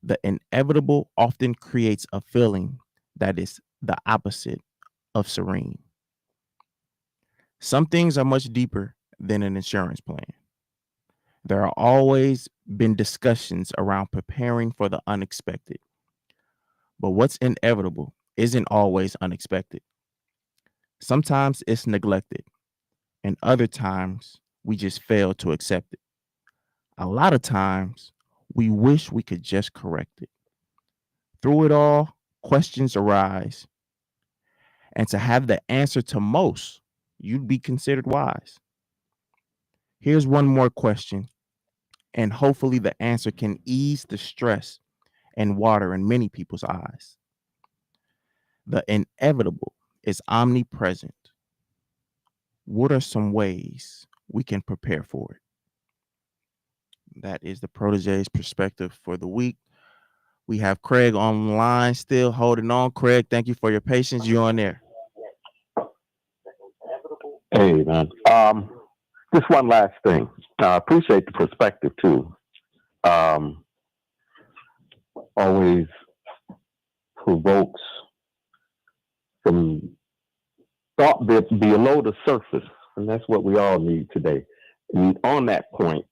the inevitable often creates a feeling that is the opposite of serene. Some things are much deeper than an insurance plan. There are always been discussions around preparing for the unexpected. But what's inevitable isn't always unexpected. Sometimes it's neglected, and other times we just fail to accept it. A lot of times we wish we could just correct it. Through it all, questions arise, and to have the answer to most, you'd be considered wise. Here's one more question, and hopefully the answer can ease the stress and water in many people's eyes. The inevitable is omnipresent. What are some ways we can prepare for it? That is the Protege's perspective for the week. We have Craig on the line still holding on. Craig, thank you for your patience. You're on there. Hey, man. Just one last thing. I appreciate the perspective, too. Always provokes some thought bits below the surface, and that's what we all need today. And on that point,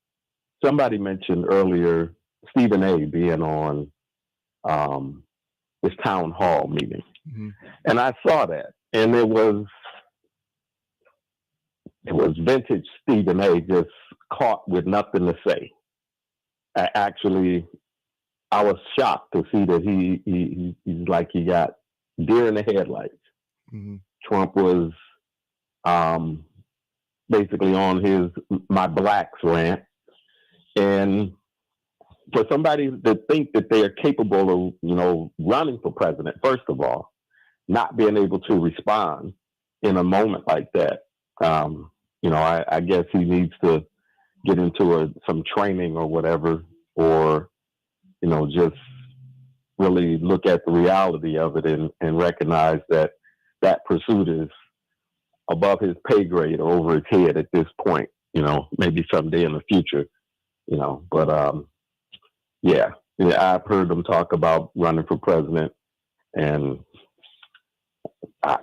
somebody mentioned earlier Stephen A. being on this town hall meeting, and I saw that, and it was vintage Stephen A. just caught with nothing to say. I was shocked to see that he's like he got deer in the headlights. Mm-hmm. Trump was basically on his my blacks rant, and for somebody to think that they are capable of running for president, first of all, not being able to respond in a moment like that, I guess he needs to get into some training or whatever, or just really look at the reality of it and recognize that pursuit is above his pay grade or over his head at this point, maybe someday in the future, but yeah, I've heard them talk about running for president, and I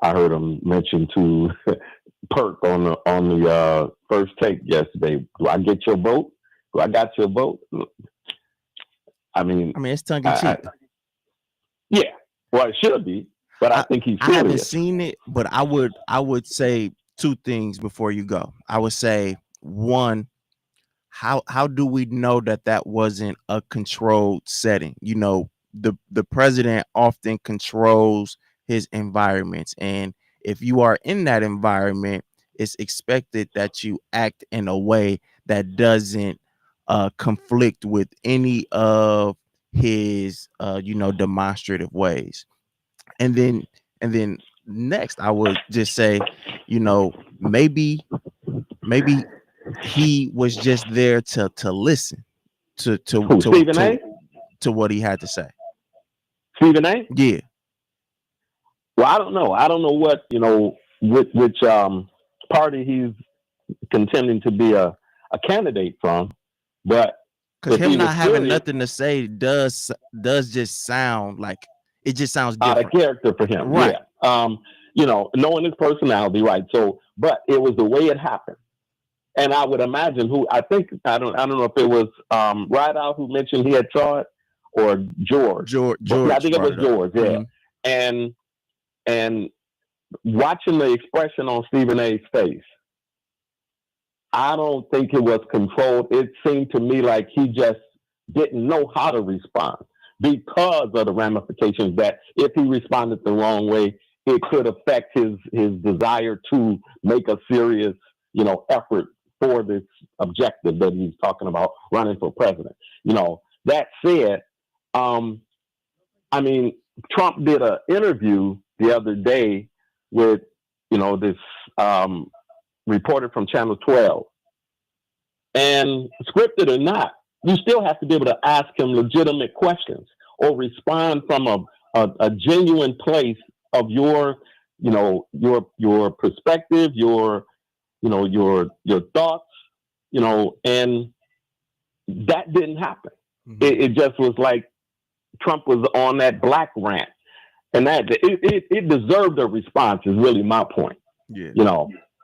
heard him mention to Perk on the first take yesterday. Do I get your vote? Do I got your vote? I mean, it's tongue in cheek. Yeah, well, it should be. but I think he's I haven't serious. seen it, but I would say two things before you go. I would say, one, how do we know that wasn't a controlled setting? You know, the president often controls his environments, and if you are in that environment, it's expected that you act in a way that doesn't conflict with any of his demonstrative ways. And then next, I would just say, maybe he was just there to listen Who, Stephen A? to what he had to say. Stephen A? Yeah. Well, I don't know. I don't know what, which party he's contending to be a candidate from, but because him not having nothing to say does just sound like it just sounds different. Out of character for him, right? Yeah. Knowing his personality, right? So, but it was the way it happened, and I would imagine I don't know if it was Rideout who mentioned he had saw it or George. George. I think it was George. Yeah, mm-hmm. and watching the expression on Stephen A's face, I don't think it was controlled. It seemed to me like he just didn't know how to respond because of the ramifications that if he responded the wrong way, it could affect his desire to make a serious, effort for this objective that he's talking about, running for president. That said, Trump did an interview the other day with, this reporter from Channel 12. And scripted or not, you still have to be able to ask him legitimate questions or respond from a genuine place of your perspective, your thoughts, and that didn't happen. Mm-hmm. It just was like Trump was on that black rant, and that it deserved a response is really my point. Yeah.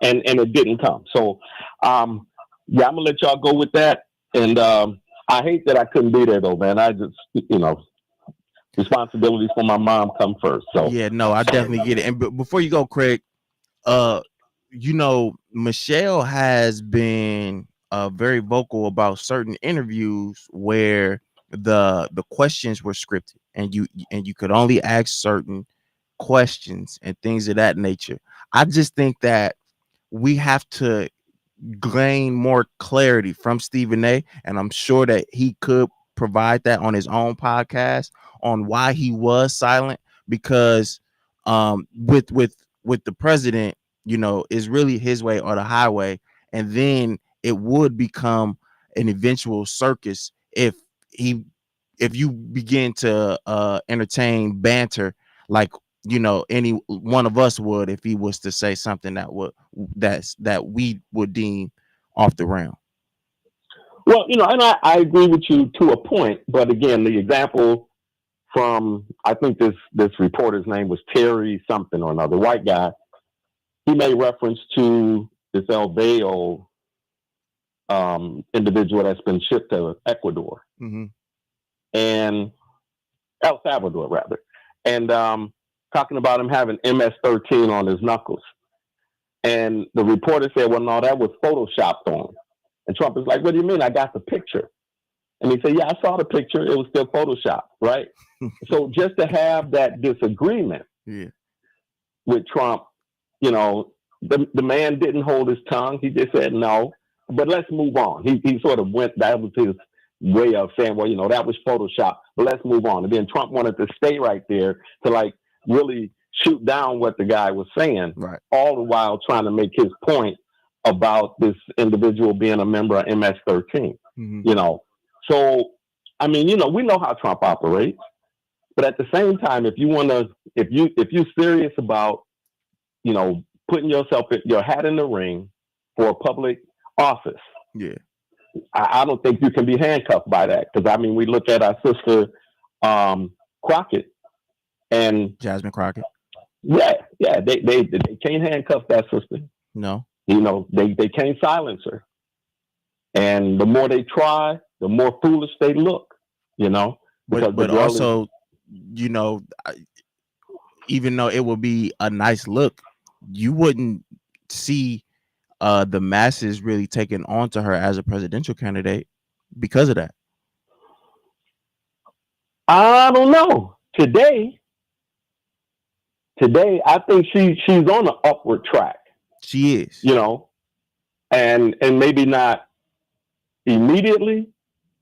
And it didn't come. So, I'm gonna let y'all go with that. And I hate that I couldn't be there though, man. I just, responsibilities for my mom come first. So yeah, no, I definitely get it. And before you go, Craig, Michelle has been very vocal about certain interviews where the questions were scripted, and you could only ask certain questions and things of that nature. I just think that we have to gain more clarity from Stephen A, and I'm sure that he could provide that on his own podcast on why he was silent, because with the president, is really his way or the highway, and then it would become an eventual circus if you begin to entertain banter like any one of us would if he was to say something that we would deem off the realm. Well, and I agree with you to a point, but again, the example from, I think this reporter's name was Terry something or another, white guy, he made reference to this El Bayo individual that's been shipped to Ecuador. Mm-hmm. And El Salvador rather, and talking about him having MS-13 on his knuckles. And the reporter said, well, no, that was photoshopped on. And Trump is like, what do you mean? I got the picture. And he said, yeah, I saw the picture. It was still photoshopped, right? So just to have that disagreement with Trump, the man didn't hold his tongue. He just said, no, but let's move on. He sort of went, that was his way of saying, well, that was Photoshop, but let's move on. And then Trump wanted to stay right there to really shoot down what the guy was saying, right, all the while trying to make his point about this individual being a member of MS-13. Mm-hmm. So, we know how Trump operates, but at the same time, if you're serious about, putting your hat in the ring for a public office, I don't think you can be handcuffed by that. Because we look at our sister Crockett and Jasmine Crockett. Yeah, they can't handcuff that sister. No, they can't silence her. And the more they try, the more foolish they look. But also, even though it would be a nice look, you wouldn't see the masses really taking on to her as a presidential candidate because of that. I don't know. Today, I think she's on an upward track. She is, you know, and maybe not immediately,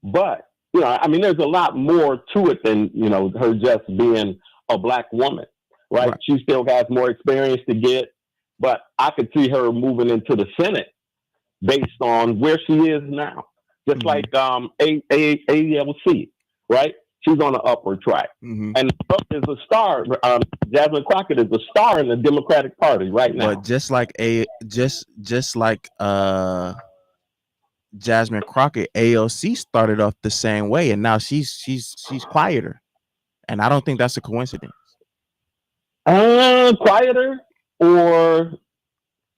but you know, I mean, there's a lot more to it than, you know, her just being a black woman, right? She still has more experience to get, but I could see her moving into the Senate based on where she is now, just like ALC, right? She's on an upward track, and Trump is a star. Jasmine Crockett is a star in the Democratic Party right now. But just like Jasmine Crockett, AOC started off the same way, and now she's quieter, and I don't think that's a coincidence. Quieter, or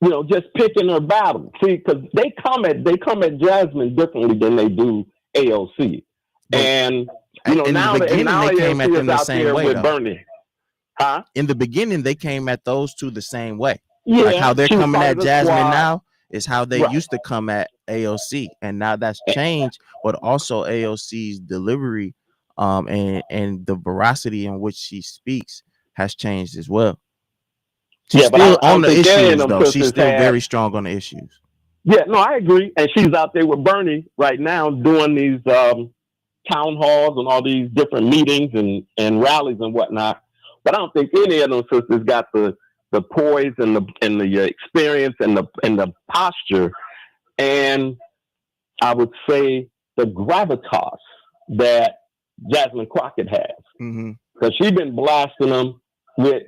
you know, just picking her battle. See, because they come at Jasmine differently than they do AOC, and you know, now they came at them the same way. With Bernie, huh? In the beginning, they came at those two the same way. Yeah, like how they're coming at Jasmine now is how they used to come at AOC, and now that's changed. But also AOC's delivery, and the veracity in which she speaks has changed as well. She's still on the issues, though. She's still very strong on the issues. Yeah, no, I agree. And she's out there with Bernie right now doing these town halls and all these different meetings and rallies and whatnot. But I don't think any of those sisters got the poise and the experience and the posture, and I would say the gravitas that Jasmine Crockett has, because she's been blasting them with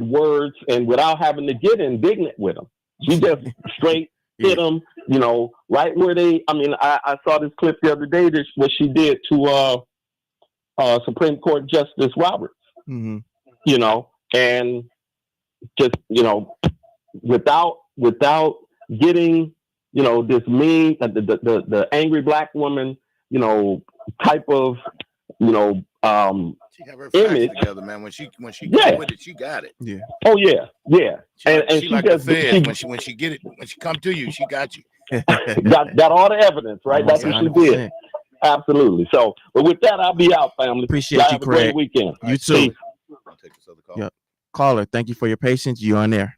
words and without having to get indignant with them. She just straight hit them, you know, right where they. I mean, I saw this clip the other day. What she did to Supreme Court Justice Roberts, you know, and just, you know, without getting, you know, this mean the angry black woman, you know, type of, you know, she have her image together, man. When she got with it, she got it. Yeah. Oh yeah, yeah. She like just the Fed. When she get it, when she come to you, she got you. got all the evidence, right? That's what she did. Absolutely. So, but with that, I'll be out, family. Appreciate Y'all you, have a Craig. great weekend. You too. Yep. Caller, thank you for your patience. You on there?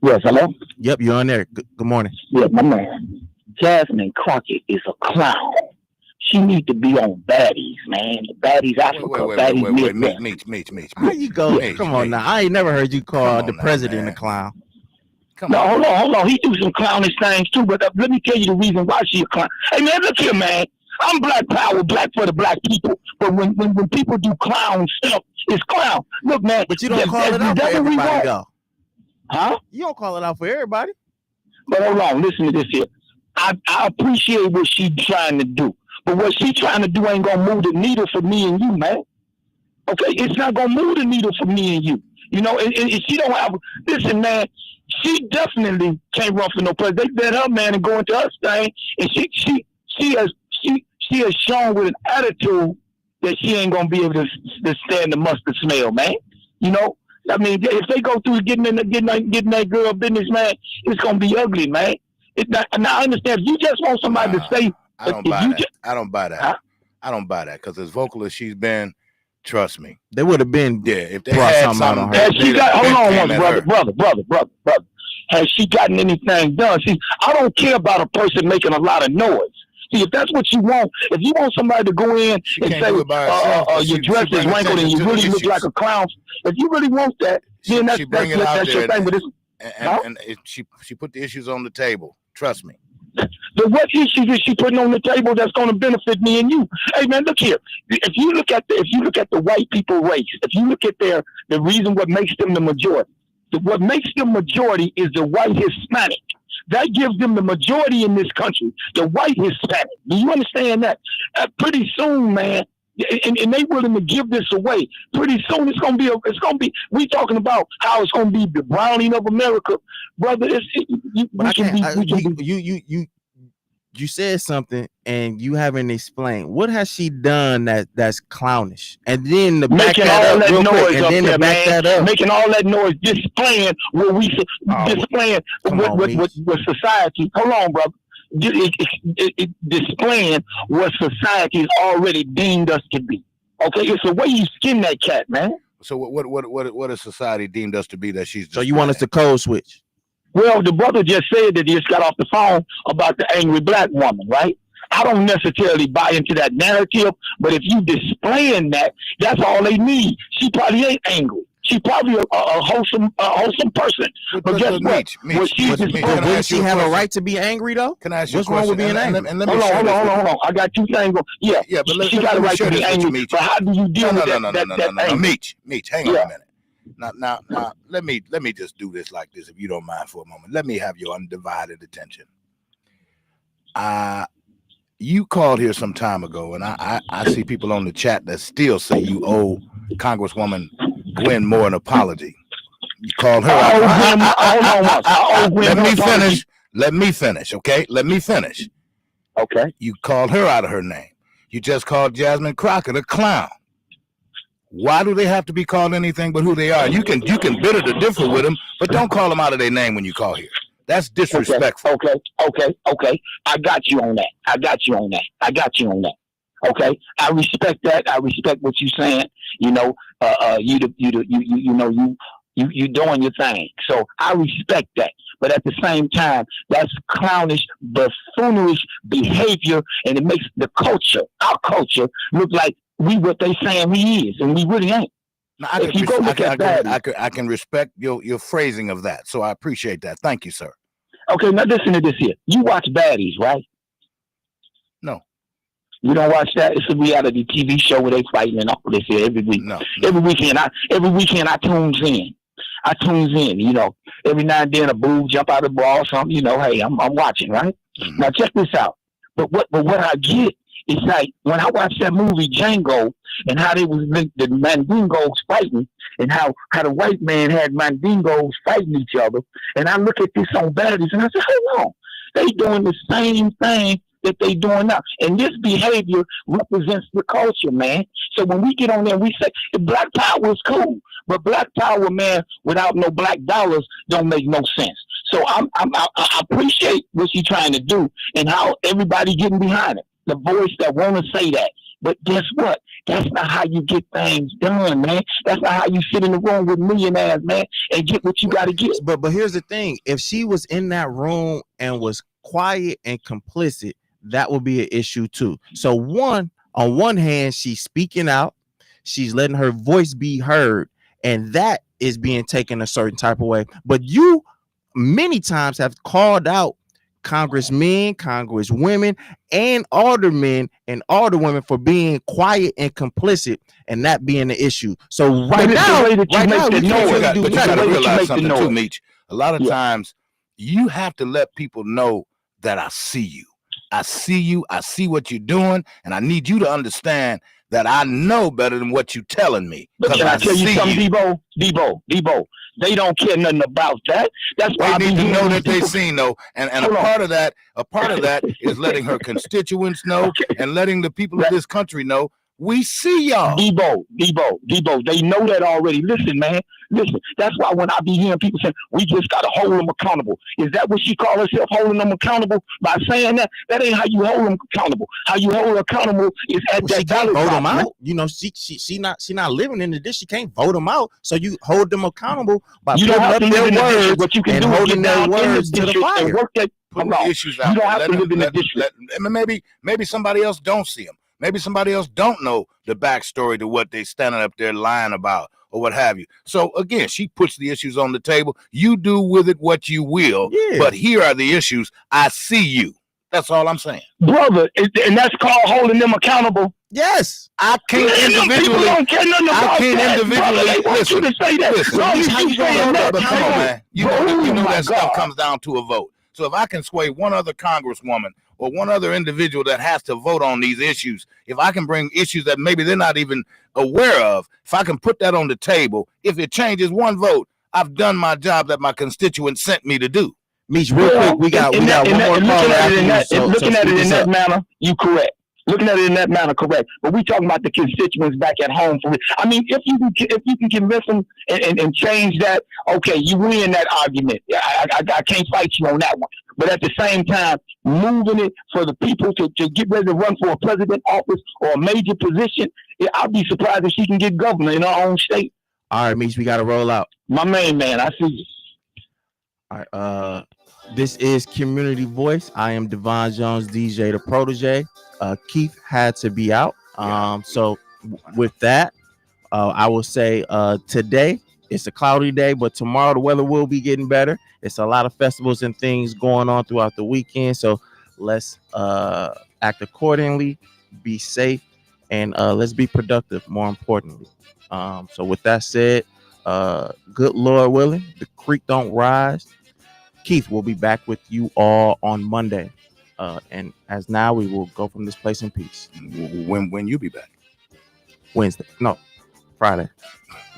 Yes, hello? Yep, you're on there. Good morning. Yeah, my man. Jasmine Crockett is a clown. She needs to be on Baddies, man. Baddies Africa, Baddies Midwest. Meet. How you go? Come on now. I ain't never heard you call the president a clown. Hold on. He do some clownish things too, but let me tell you the reason why she a clown. Hey man, look here, man. I'm black power, black for the black people. But when people do clown stuff, it's clown. Look, man. But you don't call it out for everybody, though. Huh? You don't call it out for everybody. But hold on, listen to this here. I appreciate what she's trying to do. But what she's trying to do ain't going to move the needle for me and you, man. Okay? It's not going to move the needle for me and you. You know, and she don't have... Listen, man, she definitely can't run for no president. They let her, man, and go into her thing. And she has shown with an attitude that she ain't going to be able to stand the mustard smell, man. You know? I mean, if they go through getting that girl business, man, it's going to be ugly, man. And I understand. If you just want somebody to say... I don't buy that. I don't buy that. Huh? I don't buy that because as vocal as she's been, trust me, they would have been. Yeah, if they had something on her, brother. Has she gotten anything done? See, I don't care about a person making a lot of noise. See, if that's what you want, if you want somebody to go in and say your dress is wrinkled and you really look like a clown, if you really want that, then that's your thing. But she put the issues on the table. Trust me. But what issues is she putting on the table that's going to benefit me and you? Hey man, look here. If you look at the white people race, if you look at the reason what makes them the majority, what makes them majority is the white Hispanic. That gives them the majority in this country, the white Hispanic. Do you understand that? Pretty soon, man, and they willing to give this away. Pretty soon, it's gonna be. We talking about how it's gonna be the browning of America, brother. you said something and you haven't explained. What has she done that's clownish? And then to back making that all up that real noise quick, and up then there, to back man. that up, Making all that noise, displaying what we displaying come on, what society. Hold on, brother. Displaying what society has already deemed us to be. Okay, it's the way you skin that cat, man. So what has society deemed us to be that she's? So you want us to code switch? Well, the brother just said that he just got off the phone about the angry black woman, right? I don't necessarily buy into that narrative, but if you displaying that, that's all they need. She probably ain't angry. She probably a wholesome person. But guess what? Wouldn't she have a right to be angry though? Can I ask you what's a question? wrong with being angry? And let me hold on. I got 2 things. Yeah, but she got a right to be angry. But how do you deal with that anger? Meech, hang on a minute. Now, let me just do this like this, if you don't mind, for a moment. Let me have your undivided attention. You called here some time ago, and I see people on the chat that still say you owe Congresswoman Gwen Moore an apology. You called her out. Let me finish, okay? Let me finish. Okay. You called her out of her name. You just called Jasmine Crockett a clown. Why do they have to be called anything but who they are? You can bitter to differ with them, but don't call them out of their name when you call here. That's disrespectful. Okay. I got you on that. Okay. I respect that. I respect what you're saying. You know, you doing your thing. So I respect that. But at the same time, that's clownish, buffoonish behavior, and it makes our culture, look like we what they saying we is, and we really ain't. Now, I can respect your phrasing of that, so I appreciate that. Thank you, sir. Okay, now listen to this here. You watch Baddies, right? No. You don't watch that? It's a reality TV show where they fighting and all this here every week. No. Every weekend I tunes in. You know, every now and then a boob jump out of the ball or something. You know, hey, I'm watching, right? Mm-hmm. Now check this out. But what I get, it's like when I watched that movie Django and how they was the Mandingos fighting and how the white man had Mandingos fighting each other. And I look at this on Baddies and I say, hold on, they doing the same thing that they doing now. And this behavior represents the culture, man. So when we get on there, we say the black power is cool, but black power, man, without no black dollars don't make no sense. So I appreciate what she's trying to do and how everybody getting behind it. The voice that want to say that. But guess what? That's not how you get things done, man. That's not how you sit in the room with millionaires, man, and get what you got to get. But here's the thing. If she was in that room and was quiet and complicit, that would be an issue too. So on one hand, she's speaking out. She's letting her voice be heard. And that is being taken a certain type of way. But you many times have called out congressmen, congresswomen, and aldermen and alderwomen for being quiet and complicit, and that being the issue. So right now, you got to realize something too, Meech. A lot of times, you have to let people know that I see you. I see you. I see what you're doing, and I need you to understand that I know better than what you're telling me. But can I tell you something, Debo? They don't care nothing about that. That's why they need to know that they seen though, and a part of that is letting her constituents know and letting the people of this country know we see y'all. Debo, they know that already. Listen, man. That's why when I be hearing people saying we just gotta hold them accountable. Is that what she call herself, holding them accountable? By saying that ain't how you hold them accountable. How you hold them accountable is at that ballot vote them out. You know, she not living in this. She can't vote them out. So you hold them accountable by putting up their words, but you can and do holding their words to the fire. Work that. Issues out. You don't have to live in the district. Maybe somebody else don't see them. Maybe somebody else don't know the backstory to what they standing up there lying about or what have you. So again, she puts the issues on the table. You do with it what you will, but here are the issues. I see you. That's all I'm saying. Brother, and that's called holding them accountable. Yes. I can't individually. Listen. But come on, man. You know that stuff comes down to a vote. So if I can sway one other congresswoman or one other individual that has to vote on these issues, if I can bring issues that maybe they're not even aware of, if I can put that on the table, if it changes one vote, I've done my job that my constituents sent me to do. Meech, real quick, we got one more call. Looking at it in that manner, you correct. Looking at it in that manner, correct. But we talking about the constituents back at home. I mean, if you can convince them and change that, okay, you win that argument. I can't fight you on that one. But at the same time, moving it for the people to get ready to run for a president office or a major position, I'll be surprised if she can get governor in her own state. All right, Meech, we got to roll out. My man, I see you. All right, this is Community Voice. I am Devon Jones, DJ the Protege. Keith had to be out. So with that, I will say today it's a cloudy day, but tomorrow the weather will be getting better. It's a lot of festivals and things going on throughout the weekend. So let's act accordingly, be safe, and let's be productive, more importantly. So with that said, good Lord willing, the creek don't rise. Keith will be back with you all on Monday. And as now, we will go from this place in peace. When you be back? Wednesday. No, Friday.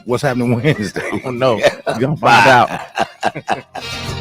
What's happening Wednesday? Oh, no. You're going to find out.